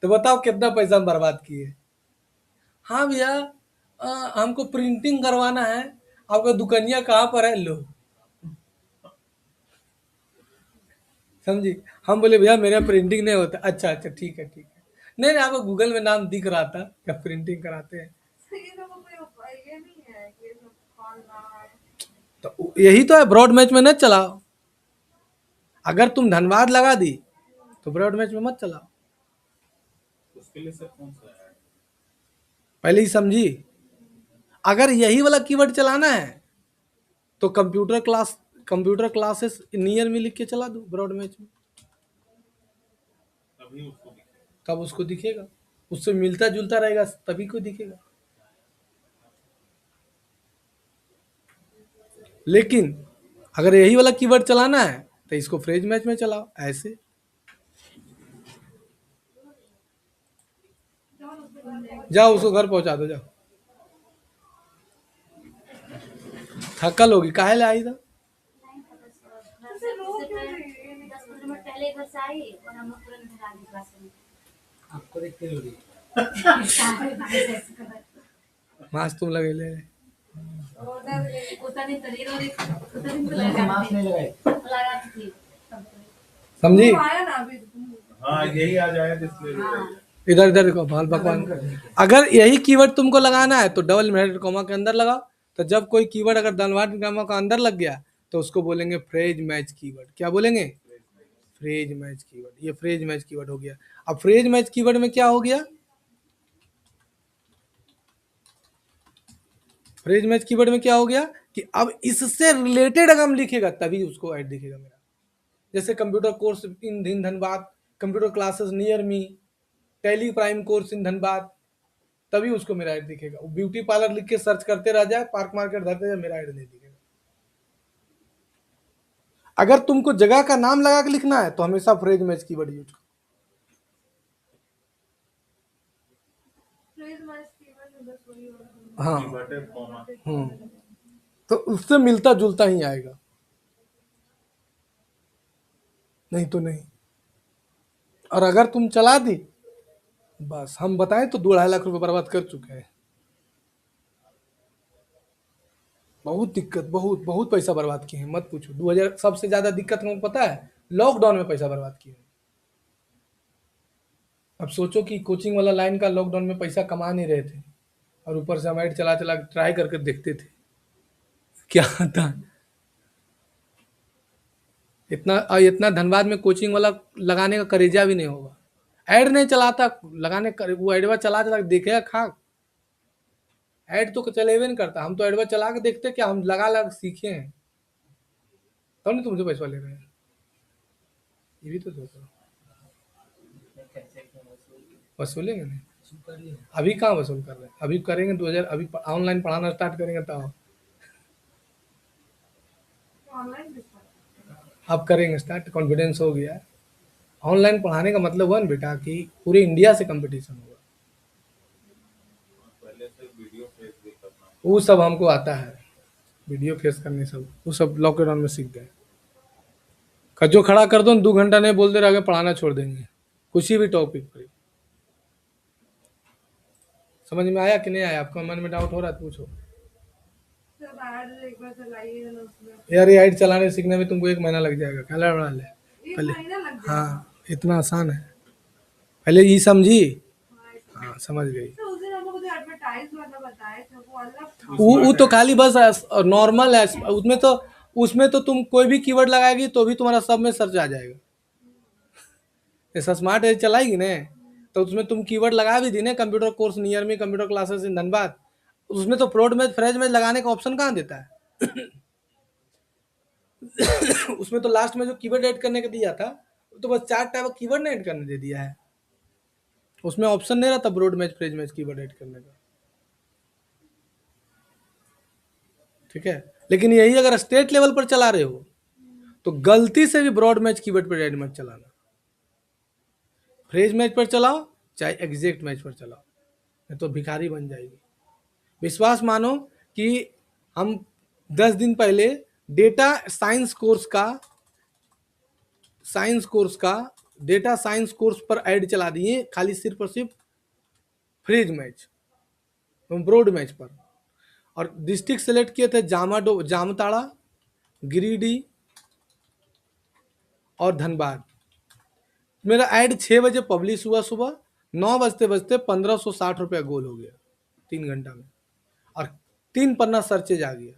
तो बताओ कितना पैसा हम बर्बाद किए। हाँ भैया हमको प्रिंटिंग करवाना है, आपका दुकानिया कहाँ पर है, लो समझी। हम बोले भैया मेरा प्रिंटिंग नहीं होता, अच्छा अच्छा ठीक है ठीक है, नहीं नहीं आपको गूगल में नाम दिख रहा था क्या प्रिंटिंग कराते हैं। सर ये सब कोई ये नहीं है कि ये सब कौन रहा है। तो यही तो है, ब्रॉड मैच में न चलाओ। अगर तुम धनबाद लगा दी तो ब्रॉड मैच में मत चलाओ, उसके लिए सर कौन सा है? पहले ही समझी। अगर यही वाला कीवर्ड चलाना है तो कंप्यूटर क्लासेस नियर में लिख के चला दो ब्रॉड मैच में, तभी उसको दिखेगा। तब उसको दिखेगा, उससे मिलता जुलता रहेगा तभी को दिखेगा। लेकिन अगर यही वाला कीवर्ड चलाना है तो इसको फ्रेज मैच में चलाओ ऐसे। जाओ उसको घर पहुंचा दो, जाओ, थकल होगी, काहे ले आई था। सर रो क्यों रही है? पहले इधर से आई और हम लोग तुरंत घर आ गए क्लास में। आपको देखते ही होगी। मास्क तुम लगे ले उतना दिन तो नहीं रोने उतना दिन तो तुमने मास्क नहीं लगाए। लगाती थी समझी। तुम आया ना अभी हाँ यही आ जाए इसलिए रुक गई। इधर इधर देखो बाल भगवान। अगर यही कीवर्ड तुमको लगाना है तो डबल इन्वर्टेड कॉमा के अंदर लगाओ। तो जब कोई कीवर्ड अगर धनवाद कॉमा का अंदर लग गया तो उसको बोलेंगे फ्रेज मैच कीवर्ड। क्या बोलेंगे? Phrase match keyword. ये फ्रेज मैच कीवर्ड हो गया। अब फ्रेज मैच कीवर्ड में क्या हो गया? फ्रेज मैच कीवर्ड में क्या हो गया कि अब इससे रिलेटेड अगर हम लिखेगा तभी उसको ऐड दिखेगा मेरा। जैसे computer course in Dhanbad, computer classes near me, Tally Prime course in Dhanbad, तभी उसको मेरा ऐड दिखेगा। ब्यूटी पार्लर लिख के सर्च करते रह जाए, पार्क मार्केट धरते जाए, मेरा ऐड नहीं दिखेगा। अगर तुमको जगह का नाम लगा के लिखना है तो हमेशा फ्रेज मैच कीवर्ड यूज करो। फ्रेज मैच कीवर्ड में बस वही होगा। हाँ इन्वर्टेड कॉमा। तो उससे मिलता जुलता ही आएगा, नहीं तो नहीं। और अगर तुम चला दी, बस हम बताएं तो 2-2.5 लाख रुपए बर्बाद कर चुके हैं। बहुत दिक्कत, बहुत बहुत पैसा बर्बाद किए हैं, मत पूछो। 2000 सबसे ज्यादा दिक्कत हमको पता है, लॉकडाउन में पैसा बर्बाद किए हैं। अब सोचो कि कोचिंग वाला लाइन का लॉकडाउन में पैसा कमा नहीं रहे थे और ऊपर से हम ऐड चला चला ट्राई करके देखते थे क्या आता है। इतना धनबाद में कोचिंग वाला लगाने का करेजा भी नहीं होगा। ऐड नहीं चलाता, लगाने वो एडवा चला चला के देखेगा खाक। ऐड तो चलेबे नहीं करता। हम तो एडवा चला के देखते क्या, हम लगा लगा सीखे हैं तब नहीं तुमसे पैसा ले रहे हैं। ये भी तो सोचो। वसूलेंगे नहीं, अभी कहाँ वसूल कर रहे हैं? अभी करेंगे 2000, अभी ऑनलाइन पढ़ाना स्टार्ट करेंगे तब। ऑनलाइन भी अब करेंगे स्टार्ट, कॉन्फिडेंस हो गया। ऑनलाइन पढ़ाने का मतलब हुआ ना बेटा कि पूरे इंडिया से कंपटीशन होगा। पहले से वीडियो फेस भी करना। वो सब हमको आता है, वीडियो फेस करने सब, वो सब लॉकडाउन में सीख गए। खजो खड़ा कर दो 2 घंटा नहीं बोलते रह गए, पढ़ाना छोड़ देंगे किसी भी टॉपिक पर। समझ में आया कि नहीं आया? आपका मन में डाउट हो रहा है तो पूछो। सब ऐड एक बार चलाइए ना उसमें यार ये ऐड चलाने सीखने में तुमको 1 महीना लग जाएगा। क्या लड़ रहा है एक पहले? महीना लग जाएगा। हाँ इतना आसान है, पहले ये समझी। हाँ समझ गई। तो उस दिन हम लोग जो एडवर्टाइज वाला बताए थे वो अलग था। वो तो खाली बस नॉर्मल है। उसमें तो तुम कोई भी कीवर्ड लगाएगी तो भी तुम्हारा सब में सर्च आ जाएगा। ऐसा स्मार्ट एज चलाएगी ने तो उसमें तुम कीवर्ड लगा भी दी ना, कंप्यूटर कोर्स नियर में, कंप्यूटर क्लासेस इन धनबाद, उसमें तो फ्रॉड में फ्रेज में लगाने का ऑप्शन कहाँ देता है? उसमें तो लास्ट में जो कीवर्ड ऐड करने का दिया था तो बस 4 टाइप का कीवर्ड ने ऐड करने दे दिया है। उसमें ऑप्शन नहीं रहता broad match, phrase match keyword add करने का। ठीक है, लेकिन यही अगर स्टेट लेवल पर चला रहे हो तो गलती से भी ब्रॉड मैच कीवर्ड पर ऐड मत चलाना। फ्रेज मैच पर चलाओ चाहे एग्जैक्ट मैच पर चलाओ, नहीं तो भिखारी बन जाएगी। विश्वास मानो कि हम 10 दिन पहले डेटा साइंस कोर्स पर ऐड चला दिए, खाली सिर्फ और सिर्फ फ्रेज मैच ब्रॉड मैच पर। और डिस्ट्रिक्ट सेलेक्ट किए थे जामताड़ा, गिरिडीह और धनबाद। मेरा ऐड 6 बजे पब्लिश हुआ सुबह, 9 बजते बजते 1560 रुपया गोल हो गया 3 घंटा में। और 3 पन्ना सर्चेज आ गया।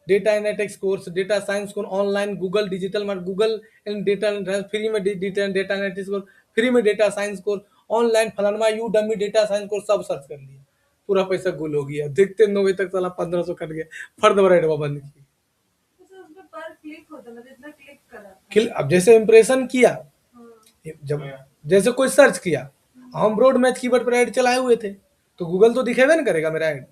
Data analytics course, data science course online, Google digital market, Google and data free में, डेटा एनालिटिक्स कोर्स फ्री में, डेटा साइंस कोर्स ऑनलाइन, फलानमा यूडमी डेटा साइंस कोर्स सब सर्च कर लिया। पूरा पैसा गुल हो गया। देखते 9 बजे तक साला 1500 कट गया। फर्द बड़ा एडवा बंद किया। तो उसमें पर क्लिक होता मतलब इतना क्लिक करा। अब जैसे इंप्रेशन किया, हाँ। जब जैसे कोई सर्च किया, हम ब्रॉड मैच कीवर्ड पर ऐड चलाए हुए थे तो गूगल तो दिखेबे ना करेगा मेरा ऐड।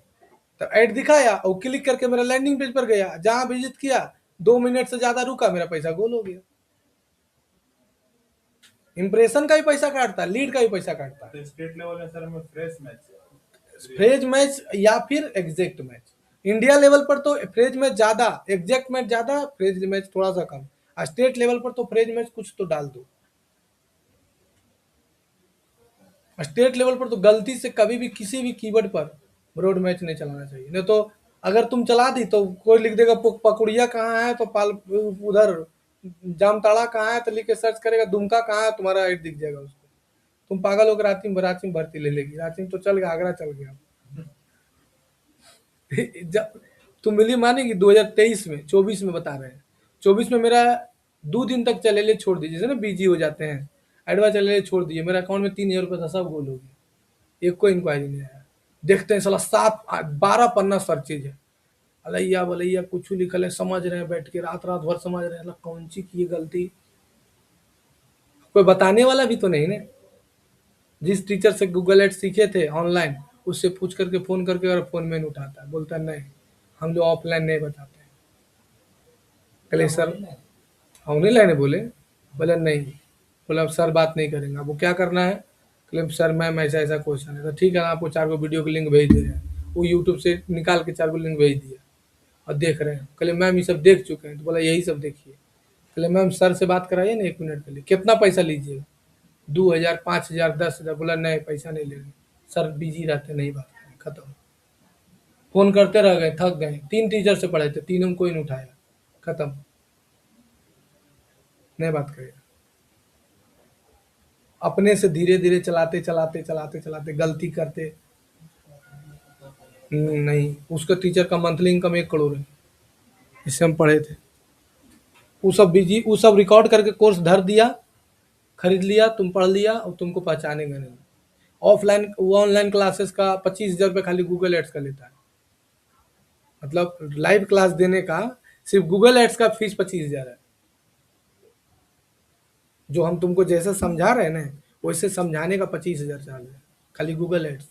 तो ऐड दिखाया और क्लिक करके मेरा लैंडिंग पेज पर गया, जहां विजिट किया 2 मिनट से ज्यादा रुका, मेरा पैसा गोल हो गया। इंप्रेशन का भी पैसा काटता, लीड का भी पैसा काटता। तो स्टेट लेवल में सर हमें फ्रेश मैच फ्रेज मैच या फिर एग्जैक्ट मैच। इंडिया लेवल पर तो फ्रेज मैच ज्यादा, एग्जैक्ट मैच ज्यादा, फ्रेज मैच थोड़ा सा कम। स्टेट लेवल पर तो फ्रेज मैच कुछ तो डाल दो। स्टेट लेवल पर तो गलती से कभी भी किसी भी कीवर्ड पर ब्रॉड मैच नहीं चलाना चाहिए, नहीं तो अगर तुम चला दी तो कोई लिख देगा पकुड़िया कहाँ है तो पाल उधर जामताड़ा कहाँ है तो लिख के सर्च करेगा, दुमका कहाँ है, तुम्हारा ऐड दिख जाएगा उसको। तुम पागल होकर रांची में भर्ती ले लेगी, रांची में तो चल गया, आगरा चल गया। जब तुम मिली मानेगी 2023 में 24 में बता रहे हैं, 24 में मेरा 2 दिन तक चले छोड़ दीजिए, जैसे ना बिजी हो जाते हैं, एडवा चले छोड़ दीजिए, मेरा अकाउंट में 3,000 रुपये था, सब गोल हो गया, एक कोई इंक्वायरी नहीं आया। देखते हैं साला 12 पन्ना सर्चेज है, अलैया बलैया कुछ लिखल है, समझ रहे हैं बैठ के, रात रात भर समझ रहे हैं, कौन सी की गलती, कोई बताने वाला भी तो नहीं ना। जिस टीचर से गूगल एड्स सीखे थे ऑनलाइन, उससे पूछ करके फोन करके, और फोन में नहीं उठाता है, बोलता है नहीं हम लोग ऑफलाइन नहीं बताते हैं। कल सर हम नहीं लाने बोले नहीं, बोला सर बात नहीं करेंगे, आपको क्या करना है, कल सर मैम ऐसा ऐसा क्वेश्चन है, तो ठीक है आपको 4 गो वीडियो की लिंक भेज दे रहे हैं, वो यूट्यूब से निकाल के 4 गो लिंक भेज दिया और देख रहे हैं। कल मैम ये सब देख चुके हैं, तो बोला यही सब देखिए। कल मैम सर से बात कराइए ना 1 मिनट के लिए, कितना पैसा लीजिएगा, 2,000 5,000 10,000, बोला नहीं पैसा नहीं लेंगे सर, बिजी रहते नहीं बात करें, खत्म। फोन करते रह गए, थक गए, 3 टीचर से पढ़े थे, तीनों में कोई नहीं उठाया, खत्म, नहीं बात करेगा। अपने से धीरे धीरे चलाते चलाते चलाते चलाते गलती करते, नहीं उसका टीचर का मंथली इनकम 1 करोड़ है, इससे हम पढ़े थे। वो सब बिजी, वो सब रिकॉर्ड करके कोर्स धर दिया, खरीद लिया, तुम पढ़ लिया और तुमको पहचानेगा नहीं। ऑफलाइन वो ऑनलाइन क्लासेस का 25,000 रुपये खाली गूगल एड्स का लेता है, मतलब लाइव क्लास देने का सिर्फ गूगल एड्स का फीस 25,000 है। जो हम तुमको जैसे समझा रहे हैं ना, वैसे समझाने का 25,000 चार्ज है खाली गूगल एड्स,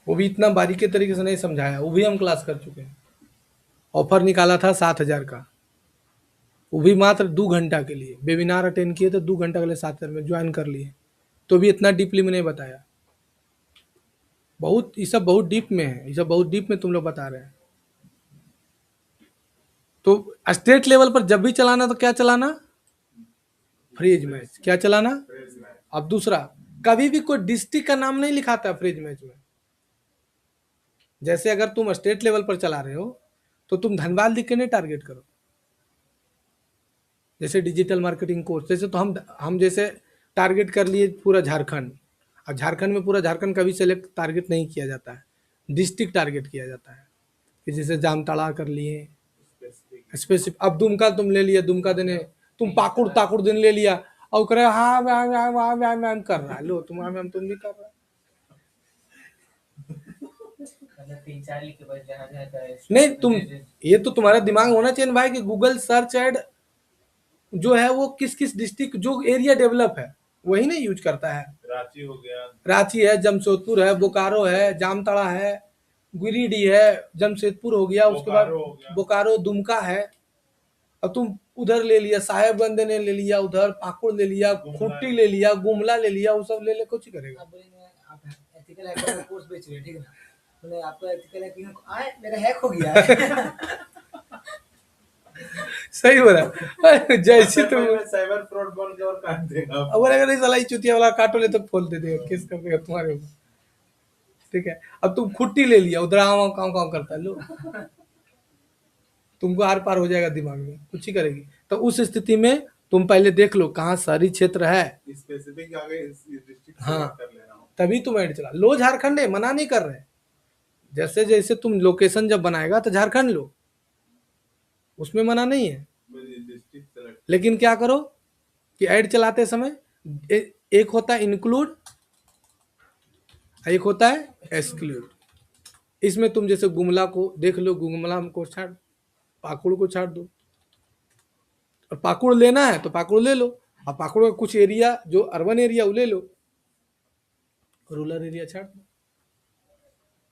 वो भी इतना बारीकी तरीके से नहीं समझाया, वो भी हम क्लास कर चुके हैं। ऑफर निकाला था 7,000 का, वो भी मात्र 2 घंटा के लिए, वेबिनार अटेंड किए तो 2 घंटा के लिए 7,000 में ज्वाइन कर लिए, तो भी इतना डीपली में नहीं बताया। बहुत ये सब बहुत डीप में है, ये सब बहुत डीप में तुम लोग बता रहे हैं। तो स्टेट लेवल पर जब भी चलाना तो क्या चलाना, फ्रीज मैच, क्या चलाना। अब दूसरा, कभी भी कोई डिस्ट्रिक्ट का नाम नहीं लिखाता फ्रीज मैच में। जैसे अगर तुम स्टेट लेवल पर चला रहे हो तो तुम धनबाद लिख के नहीं टारगेट करो, जैसे डिजिटल मार्केटिंग कोर्स, जैसे तो हम जैसे टारगेट कर लिए पूरा झारखंड, और झारखंड में पूरा झारखंड कभी सेलेक्ट टारगेट नहीं किया जाता है, डिस्ट्रिक्ट टारगेट किया जाता है, कि जैसे जामताड़ा कर लिए स्पेसिफिक। अब दुमका तुम ले लिया, दुमका देने तुम पाकुड़ ताकुड़ देने ले लिया, और करे हाँ मैम कर रहा है, लो तुम मैम तुम भी कर रहा है। मतलब 3-4 लिख के बस जहाँ जहाँ का है, नहीं तुम, ये तो तुम्हारा दिमाग होना चाहिए भाई कि गूगल सर्च एड जो है वो किस किस डिस्ट्रिक्ट जो एरिया डेवलप है वही नहीं यूज करता है। रांची हो गया, रांची है, जमशेदपुर है, बोकारो है, जामताड़ा है, गिरिडीह है, जमशेदपुर हो गया, उसके बाद बोकारो हो गया। बोकारो, दुमका है। अब तुम उधर ले लिया, साहेबगंज ने ले लिया, उधर पाकुड़ ले लिया, खूंटी ले लिया, गुमला ले लिया, वो सब ले ले कुछ करेगा। आप बोलेंगे आप एथिकल हैकर का कोर्स बेच रहे हैं, ठीक है ना, बोले आपको एथिकल हैकिंग आए मेरा हैक हो गया है। सही बोला जैसे तुम साइबर फ्रॉड बोल के और काट देगा। अब अगर नहीं साला चुतिया वाला काटो ले तो खोल दे देगा, केस कर देगा तुम्हारे ऊपर, ठीक है। अब तुम खुट्टी ले लिया, उधर आवा काम काम करता है, लो तुमको आर पार हो जाएगा दिमाग में, कुछ ही करेगी। तो उस स्थिति में तुम पहले देख लो कहाँ शहरी क्षेत्र है, स्पेसिफिक आगे इस डिस्ट्रिक्ट हाँ। कर लेना हो। तभी तुम ऐड चला लो। झारखंड है, मना नहीं कर रहे, जैसे जैसे तुम लोकेशन जब बनाएगा तो झारखंड लो, उसमें मना नहीं है, डिस्ट्रिक्ट सेलेक्ट लेकिन क्या करो कि ऐड चलाते समय एक होता है इंक्लूड, एक होता है एक्सक्लूड। इसमें तुम जैसे गुमला को देख लो, गुमला को छाड़, पाकुड़ को छाड़ दो, और पाकुड़ लेना है तो पाकुड़ ले लो, और पाकुड़ का कुछ एरिया जो अर्बन एरिया वो ले लो, रूरल एरिया छाड़ दो।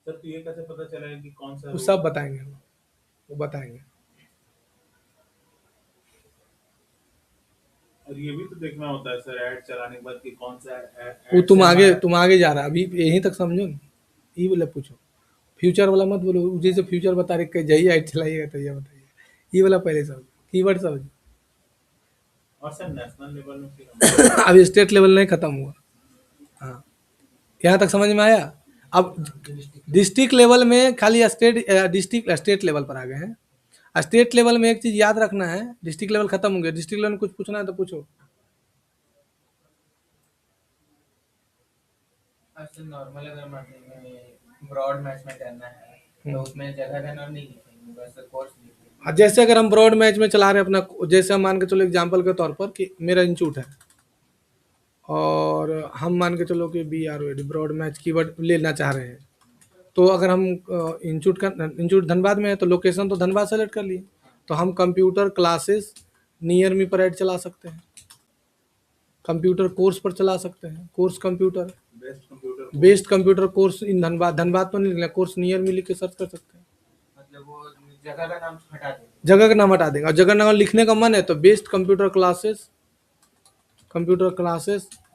सर तो ये कैसे पता चलेगा कि कौन सा वो सब बताएंगे हम, वो बताएंगे। और ये भी तो देखना होता है सर ऐड चलाने के बाद कि कौन सा वो तुम आगे जा रहा, अभी यहीं तक समझो ना, ये बोले पूछो, फ्यूचर वाला मत बोलो, जैसे फ्यूचर बता रहे कहीं जाइए ऐड चलाइएगा तो ये बताइए, ये वाला पहले समझ, कीवर्ड समझ। और सर नेशनल लेवल में फिर हम अब स्टेट लेवल नहीं खत्म हुआ। हाँ, यहाँ तक समझ में आया। अब डिस्ट्रिक्ट लेवल में खाली डिस्ट्रिक्ट स्टेट लेवल पर आ गए हैं। स्टेट लेवल में एक चीज याद रखना है, डिस्ट्रिक्ट लेवल खत्म हो गया, डिस्ट्रिक्ट लेवल में कुछ पूछना है तो पूछो। अच्छा नॉर्मल अगर में ब्रॉड मैच में करना है तो उसमें जगह का नाम नहीं लिखेंगे, बस कोर्स लिखेंगे। हाँ, जैसे अगर हम ब्रॉड मैच में चला रहे हैं अपना, जैसे हम मान के चलो एग्जाम्पल के तौर पर कि मेरा इंस्टीट्यूट है और हम मान के चलो कि BROD ब्रॉड मैच कीवर्ड लेना चाह रहे हैं, तो अगर हम इंस्टीट्यूट धनबाद में है तो लोकेशन तो धनबाद सेलेक्ट कर लिए, तो हम कंप्यूटर क्लासेस नियर मी पर ऐड चला सकते हैं, कंप्यूटर कोर्स पर चला सकते हैं, course computer based computer course in Dhanbad, Dhanbad तो नहीं लिखना, कोर्स नियर मी लिख के सर्च कर सकते हैं। मतलब वो जगह का नाम हटा देंगे। जगह का नाम हटा देंगे, और जगह नाम लिखने का मन है तो based computer classes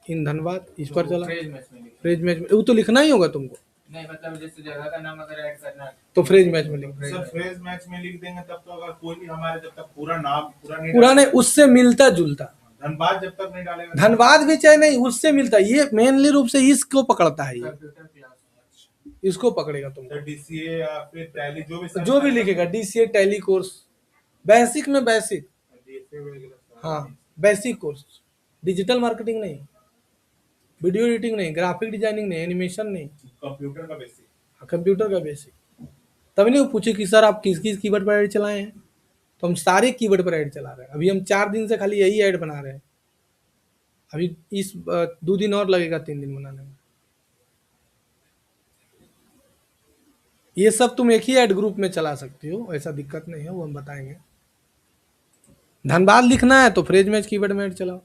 in Dhanbad, इस पर चला। फ्रेज मैच में लिखेंगे। फ्रेज मैच में वो तो लिखना ही होगा तुमको, नहीं मतलब जैसे जगह का नाम अगर ऐड करना है तो फ्रेज मैच में लिख। सर फ्रेज मैच में लिख देंगे तब तो अगर कोई भी हमारे जब तक पूरा नाम पूरा नहीं पुराने डालेगा, उससे मिलता जुलता, धनबाद जब तक नहीं डालेगा धनबाद भी चाहे नहीं, उससे मिलता, ये मेनली रूप से इसको पकड़ता है, ये कंप्यूटर क्लास में। इसको पकड़ेगा तुमको। सर DCA या फिर टैली जो भी जो भी लिखेगा DCA टैली कोर्स, बेसिक में बेसिक, DSA वगैरह हाँ बेसिक कोर्स, डिजिटल मार्केटिंग नहीं, वीडियो एडिटिंग नहीं, ग्राफिक डिजाइनिंग नहीं, एनिमेशन नहीं, कंप्यूटर का बेसिक। कंप्यूटर का बेसिक। तब नहीं वो पूछे कि सर आप किस किस कीवर्ड पर ऐड चलाए हैं, तो हम सारे कीवर्ड पर ऐड चला रहे हैं। अभी हम 4 दिन से खाली यही ऐड बना रहे हैं, अभी इस 2 दिन और लगेगा 3 दिन बनाने में। ये सब तुम एक ही ऐड ग्रुप में चला सकती हो, ऐसा दिक्कत नहीं है, वो हम बताएंगे। धनबाद लिखना है तो फ्रेज मैच कीवर्ड में ऐड चलाओ,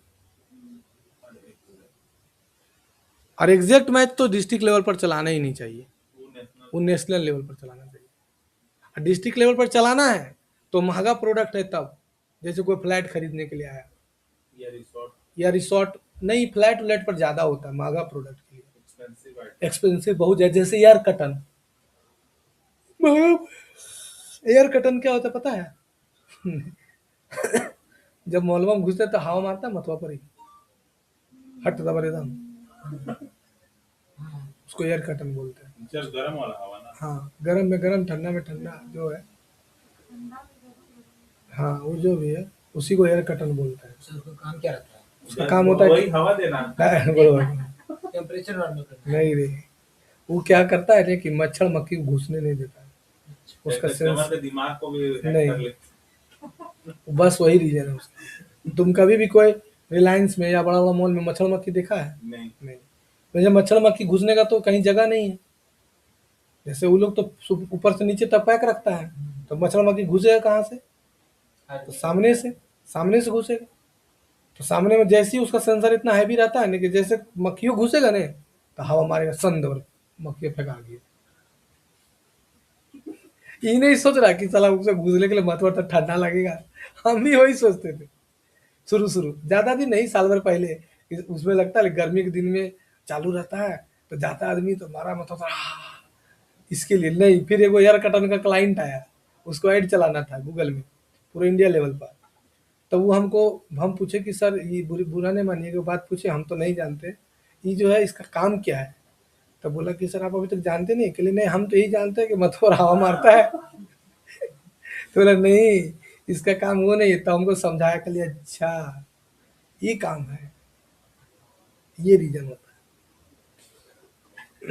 और एग्जैक्ट मैच तो डिस्ट्रिक्ट लेवल पर चलाना ही नहीं चाहिए, वो नेशनल लेवल पर चलाना चाहिए। और डिस्ट्रिक्ट लेवल पर चलाना है तो महंगा प्रोडक्ट है तब, जैसे कोई फ्लैट खरीदने के लिए आया या रिसोर्ट या रिसोर्ट, नहीं फ्लैट व्लैट पर ज़्यादा होता है महंगा प्रोडक्ट के लिए, एक्सपेंसिव आइटम। एक्सपेंसिव बहुत है। जैसे एयर कटन, एयर कटन क्या होता है पता है? जब मॉलवा में घुसते तो हवा मारता है मथुआ पर ही, हट दबर एकदम, उसको एयर कटन बोलते हैं। जब गर्म वाला हवा ना, हाँ, गर्म में गर्म, ठंडा में ठंडा जो है, हाँ वो जो भी है उसी को एयर कटन बोलते हैं। सर उसका काम क्या रहता है? उसका काम होता है वही हवा देना। बरोबर। टेम्परेचर नॉर्मल करना। नहीं रे, वो क्या करता है कि मच्छर मक्खी को घुसने नहीं देता है, उसका कस्टमर सेंस के दिमाग को भी हैक नहीं। कर ले। बस वही रीजन है उसका। तुम कभी भी कोई रिलायंस में या बड़ा बड़ा मॉल में मच्छर मक्खी देखा है? नहीं नहीं। तो जब मच्छर मक्खी घुसने का तो कहीं जगह नहीं है, जैसे वो लोग तो ऊपर से नीचे तक पैक रखता है, तो मच्छर मक्खी घुसेगा कहाँ से? तो सामने से घुसेगा। तो सामने में जैसे ही उसका सेंसर इतना हैवी रहता है ना कि जैसे मक्खियों घुसेगा नहीं तो हवा मारेगा संद और मक्खी फेंका गई। ये नहीं सोच रहा कि साला उसे घुसने के लिए मत तो ठंडा लगेगा, हम भी वही सोचते थे शुरू ज्यादा दिन नहीं, साल भर पहले उसमें लगता है गर्मी के दिन में चालू रहता है तो जाता आदमी तो मारा मत होता इसके लिए नहीं। फिर एगो एयर कटन का क्लाइंट आया, उसको ऐड चलाना था गूगल में पूरे इंडिया लेवल पर, तो वो हम पूछे कि सर ये बुरा नहीं मानिएगा, बात पूछे, हम तो नहीं जानते ये जो है इसका काम क्या है। तो बोला कि सर आप अभी तक जानते नहीं? के लिए नहीं, हम तो यही जानते हैं कि मथुर हवा मारता है। तो बोला नहीं, इसका काम वो नहीं है। तो हमको समझाया के लिए अच्छा ये काम है, ये रीजन होता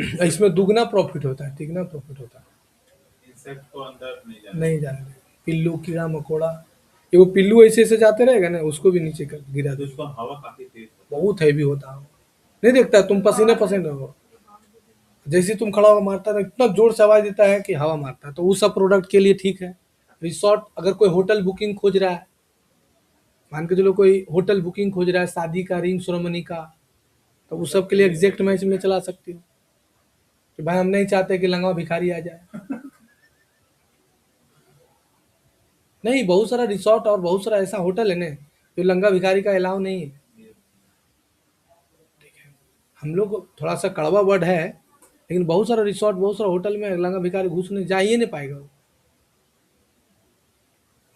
है। इसमें दुगना प्रॉफिट होता है, तिगना प्रॉफिट होता है। इंसेक्ट को अंदर नहीं जाना। नहीं जाने, पिल्लू कीड़ा मकोड़ा, ये वो पिल्लू ऐसे ऐसे जाते रहेगा ना, उसको भी नीचे कर गिरा तो दो। उसको हवा काफी तेज होता बहुत हैवी होता है, नहीं देखता, तुम पसीने हो, जैसे तुम खड़ा होकर मारता है इतना जोर से आवाज देता है कि हवा मारता है। तो वो सब प्रोडक्ट के लिए ठीक है। रिसोर्ट, अगर कोई होटल बुकिंग खोज रहा है, मान के चलो कोई होटल बुकिंग खोज रहा है शादी का, रिंग सेरेमनी का, तो उस सब के लिए एग्जैक्ट मैच में चला सकती हो कि भाई हम नहीं चाहते कि लंगा भिखारी आ जाए। नहीं, बहुत सारा रिसोर्ट और बहुत सारा ऐसा होटल है ना जो लंगा भिखारी का अलाउ नहीं है। ठीक है, हम लोग थोड़ा सा कड़वा वर्ड है, लेकिन बहुत सारा रिसोर्ट, बहुत सारा होटल में लंगा भिखारी घुस नहीं जा ही नहीं पाएगा वो।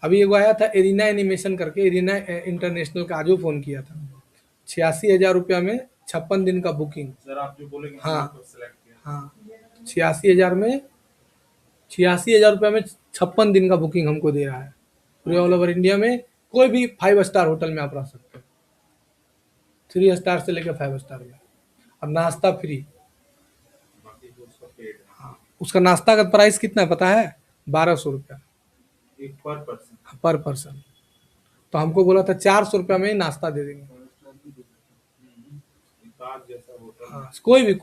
अभी एगो आया था एरिना एनिमेशन करके, एरिना इंटरनेशनल का, आज वो फ़ोन किया था। 86,000 रुपया में 56 दिन का बुकिंग। सर आप जो बोले कि हाँ। हमने तो सेलेक्ट किया। हाँ, 86,000 में 86,000 रुपया में 56 दिन का बुकिंग हमको दे रहा है। पूरे ऑल ओवर इंडिया में कोई भी 5 स्टार होटल में आप रह सकते हो, 3 स्टार से लेकर 5 स्टार में, और नाश्ता फ्री। बाकी जो उसका पेड है हाँ, उसका नाश्ता का प्राइस कितना है पता है? 1200 रुपया एक पर पर्सन। पर पर्सन। तो हमको बोला था 400 रुपया में ही नाश्ता दे देंगे। ताज जैसा होटल। हाँ, कोई भी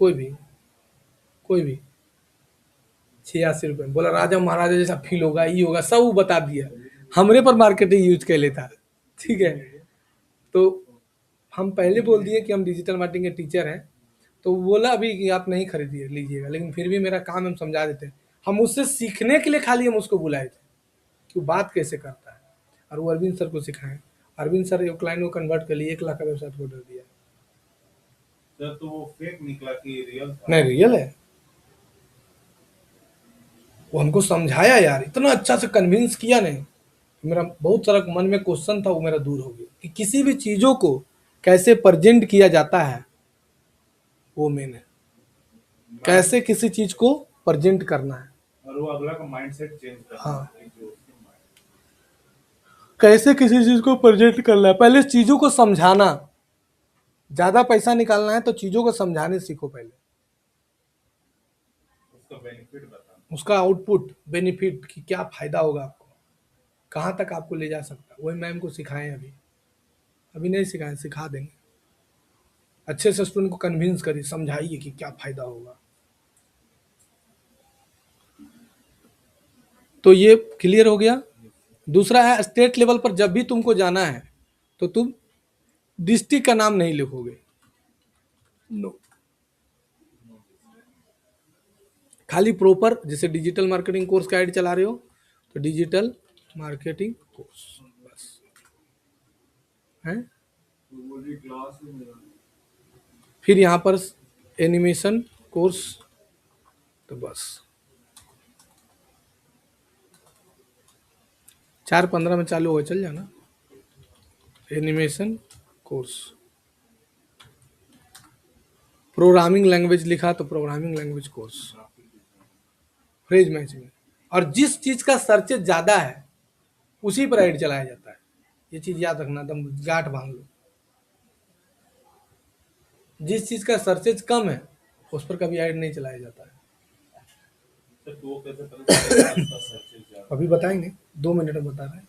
86 रुपये में बोला राजा महाराजा जैसा फील होगा, ये होगा, सब वो बता दिया। हमरे पर मार्केटिंग यूज कर लेता, ठीक है। तो हम पहले बोल दिए कि हम डिजिटल मार्केटिंग के टीचर हैं, तो वो बोला अभी कि आप नहीं खरीदिए लीजिएगा, लेकिन फिर भी मेरा काम हम समझा देते हैं। हम उससे सीखने के लिए खाली हम उसको बुलाए थे कि वो बात कैसे करता है, और वो अरविंद सर को सिखाएं। अरविंद सर एक क्लाइंट को कन्वर्ट कर लिए, 1 लाख का वेबसाइट को ऑर्डर दिया। सर तो वो फेक निकला कि रियल था? नहीं, रियल है। वो हमको समझाया यार, इतना अच्छा से कन्विंस किया नहीं, मेरा बहुत सारा मन में क्वेश्चन था वो मेरा दूर हो गया कि किसी भी चीज़ों को कैसे प्रेजेंट किया जाता है, वो मेन है। कैसे किसी चीज़ को प्रेजेंट करना है, और वो अगला का माइंडसेट चेंज करना हाँ। है, जो उसके mind- कैसे किसी चीज़ को प्रेजेंट करना है। पहले चीज़ों को समझाना, ज़्यादा पैसा निकालना है तो चीज़ों को समझाने सीखो पहले, उसका बेनिफिट बताना। उसका आउटपुट बेनिफिट कि क्या फ़ायदा होगा आपको, कहाँ तक आपको ले जा सकता है। वही मैम को सिखाएं, अभी नहीं सिखाएं, सिखा देंगे। अच्छे से स्टूडेंट को कन्विंस करिए, समझाइए कि क्या फ़ायदा होगा। तो ये क्लियर हो गया। दूसरा है स्टेट लेवल पर जब भी तुमको जाना है तो तुम डिस्ट्रिक्ट का नाम नहीं लिखोगे, नो, खाली प्रॉपर। जैसे डिजिटल मार्केटिंग कोर्स का ऐड चला रहे हो तो डिजिटल मार्केटिंग कोर्स बस है। फिर यहाँ पर एनिमेशन कोर्स, तो बस 4:15 में चालू हो, चल जाना। एनिमेशन कोर्स, प्रोग्रामिंग लैंग्वेज लिखा तो programming language course, phrase match में। और जिस चीज़ का सर्चेज ज़्यादा है उसी पर ऐड चलाया जाता है, ये चीज़ याद रखना, तुम गांठ बांध लो। जिस चीज़ का सर्चेज कम है उस पर कभी ऐड नहीं चलाया जाता है। सर तो वो कैसे पता चलेगा कि उसका सर्चेज ज्यादा? अभी बताएंगे, 2 मिनट में बता रहे हैं।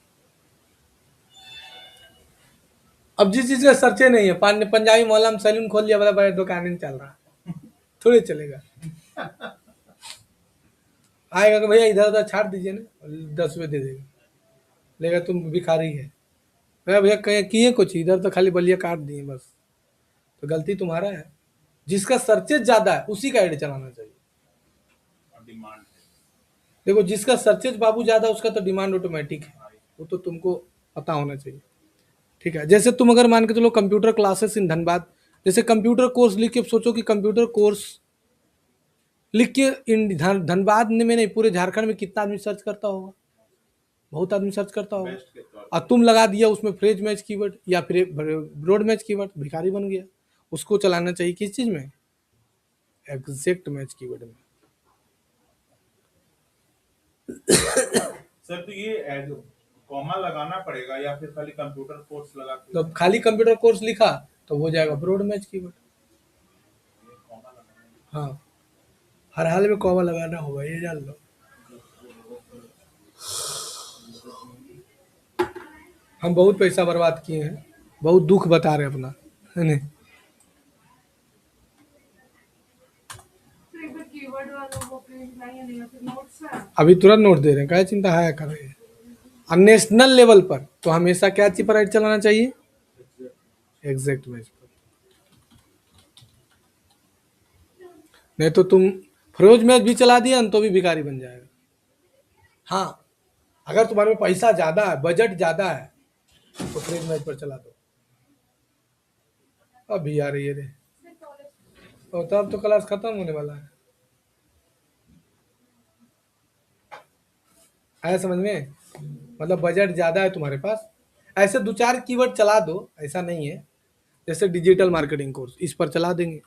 अब जिस चीज़ का सर्चे नहीं है, पंजाबी मोहल्ला में सैलून खोल लिया, बड़ा बड़ा दुकान नहीं चल रहा, थोड़े चलेगा। आएगा कि भैया इधर उधर छाट दीजिए ना, 10 रुपये दे देगा, लेगा तुम भिखारी है। भैया भैया कहीं किए कुछ, इधर तो खाली बलिया काट दिए बस, तो गलती तुम्हारा है। जिसका सर्चेज ज़्यादा है उसी का ऐड चलाना चाहिए। और डिमांड है। देखो जिसका सर्चेज बाबू ज़्यादा उसका तो डिमांड ऑटोमेटिक है, वो तो तुमको पता होना चाहिए, ठीक है। जैसे तुम अगर मान के चलो कंप्यूटर क्लासेस इन धनबाद, जैसे कंप्यूटर कोर्स लिख के सोचो कि कंप्यूटर कोर्स लिख के इन धनबाद में नहीं, पूरे झारखंड में कितना आदमी सर्च करता होगा, बहुत आदमी सर्च करता होगा। बेस्ट के तौर और तुम लगा दिया उसमें फ्रेज मैच कीवर्ड या फिर ब्रॉड मैच कीवर्ड, भिखारी बन गया। उसको चलाना चाहिए किस चीज़ में? एग्जैक्ट मैच कीवर्ड में। सर तो ये कॉमा लगाना पड़ेगा या फिर खाली कंप्यूटर कोर्स लगा के? तो खाली कंप्यूटर कोर्स लिखा तो हो जाएगा ब्रॉड मैच कीवर्ड। कॉमा लगाना। हाँ, हर हाल में कॉमा लगाना होगा, ये जान लो। हम बहुत पैसा बर्बाद किए हैं, बहुत दुख बता रहे हैं अपना, है नहीं? तो एक बार कीवर्ड वालों वो पेज नहीं है, फिर नोट्स है। अभी तुरंत नोट दे रहे हैं, क्या चिंता है कर रहे हैं। और नेशनल लेवल पर तो हमेशा क्या चीज पर ऐड चलाना चाहिए? एग्जैक्ट मैच पर। नहीं तो तुम फ्रोज मैच भी चला दिया तो भी भिखारी बन जाएगा। हाँ, अगर तुम्हारे में पैसा ज्यादा है, बजट ज्यादा है, तो फ्रेज मैच पर चला दो। अभी आ रही है रे, तो तब तो क्लास खत्म होने वाला है। आया समझ में? मतलब बजट ज़्यादा है तुम्हारे पास, ऐसे 2-4 कीवर्ड चला दो, ऐसा नहीं है। जैसे डिजिटल मार्केटिंग कोर्स, इस पर चला देंगे,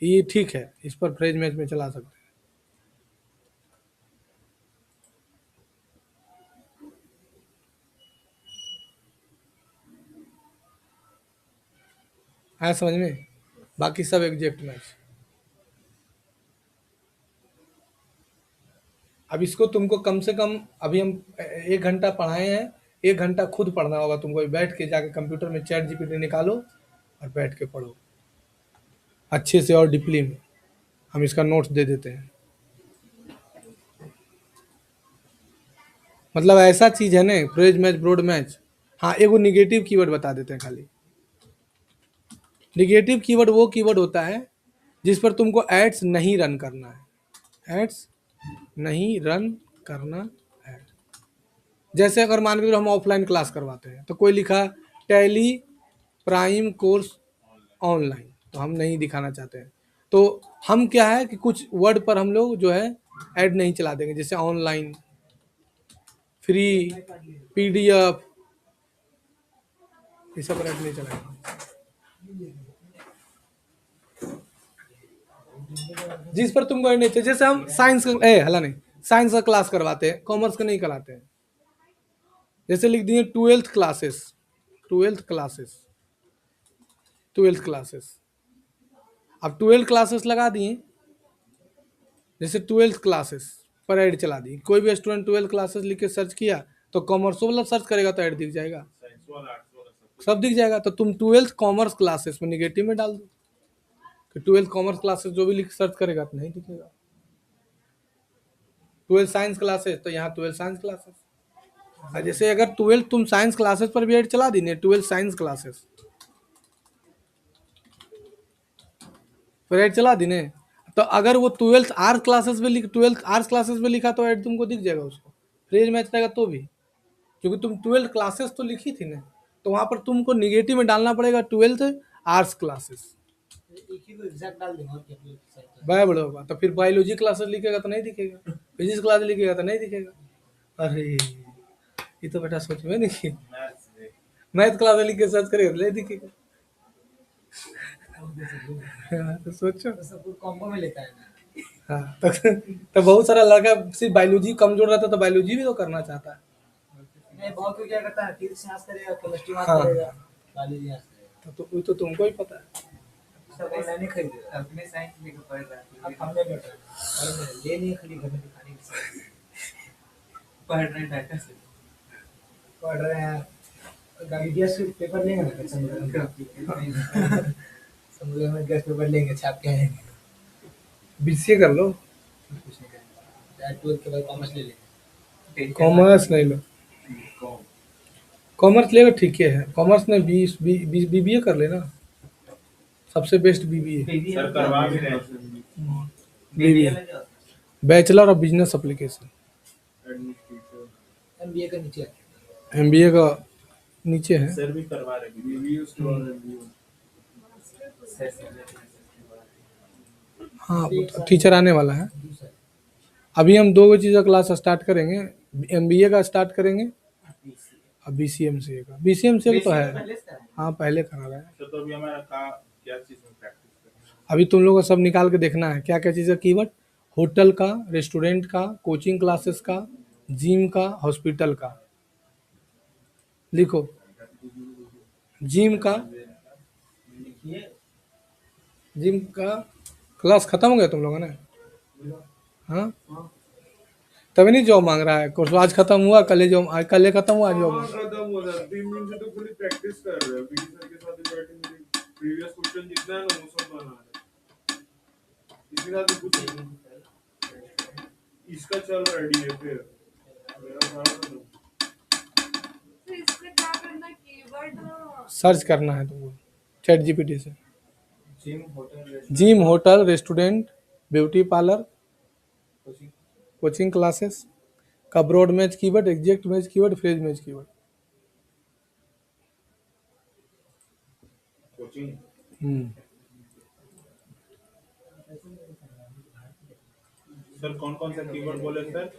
ये ठीक है, इस पर फ्रेज मैच में चला सकते हैं। आया समझ में? बाकी सब एग्जैक्ट मैच। अब इसको तुमको कम से कम, अभी हम 1 घंटा पढ़ाए हैं, 1 घंटा खुद पढ़ना होगा तुमको, अभी बैठ के जाके कंप्यूटर में चैट जीपीटी निकालो और बैठ के पढ़ो अच्छे से और डीपली में। हम इसका नोट्स दे देते हैं। मतलब ऐसा चीज है ना, फ्रेज मैच, ब्रॉड मैच। हाँ, एगो निगेटिव कीवर्ड बता देते हैं खाली। निगेटिव कीवर्ड वो कीवर्ड होता है जिस पर तुमको एड्स नहीं रन करना है, एड्स नहीं रन करना है। जैसे अगर मान के चलो हम ऑफलाइन क्लास करवाते हैं, तो कोई लिखा टैली प्राइम कोर्स ऑनलाइन, तो हम नहीं दिखाना चाहते हैं। तो हम क्या है कि कुछ वर्ड पर हम लोग जो है ऐड नहीं चला देंगे, जैसे ऑनलाइन, फ्री, पीडीएफ, ये सब ऐड नहीं चलाएंगे। जिस पर तुमको ऐड नहीं चाहिए, जैसे हम साइंस का हला नहीं, साइंस का क्लास करवाते हैं, कॉमर्स का नहीं कराते हैं। जैसे लिख दिए 12th classes, 12th classes, 12th classes. अब 12th क्लासेस लगा दिए, जैसे 12th क्लासेस पर ऐड चला दी। कोई भी स्टूडेंट 12th क्लासेस लिख के सर्च किया तो कॉमर्स वाला सर्च करेगा तो ऐड दिख जाएगा, साइंस वाला, आर्ट्स वाला सब सब दिख जाएगा। तो तुम 12th कॉमर्स क्लासेस में निगेटिव में डाल दो कि 12th कॉमर्स क्लासेस, जो भी लिख सर्च करेगा तो नहीं दिखेगा। 12th साइंस क्लासेस तो यहाँ 12th साइंस क्लासेस। और जैसे अगर 12th तुम साइंस क्लासेस पर भी ऐड चला दी ने, 12th साइंस क्लासेस पर ऐड चला दी ने, तो अगर वो 12th आर्ट्स क्लासेस में 12th आर्ट्स क्लासेस में लिखा तो ऐड तुमको दिख जाएगा उसको, फ्रेज मैच रहेगा तो भी, क्योंकि तुम 12th क्लासेस तो लिखी थी ना, तो वहां पर तुमको निगेटिव में डालना पड़ेगा 12th आर्ट्स क्लासेस। एक ही को एग्जैक्ट डाल देंगे और क्या फिर साइड बाय बड़ा होगा तो फिर बायोलॉजी क्लासेस लिखेगा तो नहीं दिखेगा, फिजिक्स क्लास लिखेगा तो नहीं दिखेगा। अरे ये तो बेटा सोच में नहीं, मैथ्स में। मैथ क्लास लिख के सर्च करेगा तो नहीं दिखेगा। हाँ, तो सोचो। तो सब कुछ कॉम्बो में लेता है ना। हाँ, तो बहुत सारा लड़का सिर्फ बायोलॉजी कमजोर रहता है तो बायोलॉजी भी तो करना चाहता है। नहीं, बहुत कोई क्या करता है, फिजिक्स साइंस करेगा, केमिस्ट्री मैथ हाँ। करेगा, बायोलॉजी मैथ करेगा। तो वही तो तुमको ही पता है। सब ऑनलाइन ही खरीदेगा। अपने साइंस लेके पढ़ रहा अब है, हमने बैठा है, अरे मैंने ले नहीं खरीद, घर में दिखाने के लिए पढ़ रहे डाटा से। पढ़ रहे हैं। वीडियोस पेपर लेंगे ना, समुद्र में गैस पेपर लेंगे, छाप के आएंगे। बीसीए कर लो, कुछ नहीं करेंगे, 12th के बाद कॉमर्स ले लेंगे। कॉमर्स नहीं लो, कॉमर्स लेगा ठीक है, कॉमर्स में बीबीए कर लेना, सबसे बेस्ट बीबीए। सर करवा भी रहे हैं। BBA, bachelor of business application. Administration MBA का नीचे है। एमबीए का नीचे है। सर भी करवा रहे हैं, बीबीए उसके बाद MBA। हाँ, टीचर आने वाला है। अभी हम दो चीज़ का क्लास स्टार्ट करेंगे, एमबीए का स्टार्ट करेंगे और बीसीएमसीए का। बीसीएमसीए तो है, हाँ पहले करा रहा है। सर तो अभी हमारा क्या चीज़ में प्रैक्टिस करना है? अभी तुम लोगों को सब निकाल के देखना है क्या क्या चीज़ का कीवर्ड, होटल का, रेस्टोरेंट का, कोचिंग क्लासेस का, जिम का, हॉस्पिटल का। लिखो, जिम का, जिम का क्लास खत्म हो गया तुम लोगों ने? हाँ, तभी नहीं जॉब मांग रहा है कोर्स। आज खत्म हुआ, कल जॉब, आज कल खत्म हुआ जॉब। खत्म हो रहा है, 3 दिन से तो पूरी प्रैक्टिस कर रहे हैं, पीटी सर के साथ ही बैठे मेरे प्रीवियस क्वेश्चन जितना है ना वो सब बना रहे हैं। इसके साथ कुछ इसका चल रहा है डीएफए मेरा सारा तो तो इसमें क्या करना है, कीवर्ड सर्च करना है तुमको चैट जीपीटी से। Gym, hotel, gym, hotel, restaurant, beauty parlour, coaching. Coaching classes का broad match keyword, exact match keyword, phrase match keyword. Coaching sir कौन कौन सा कीवर्ड बोले सर?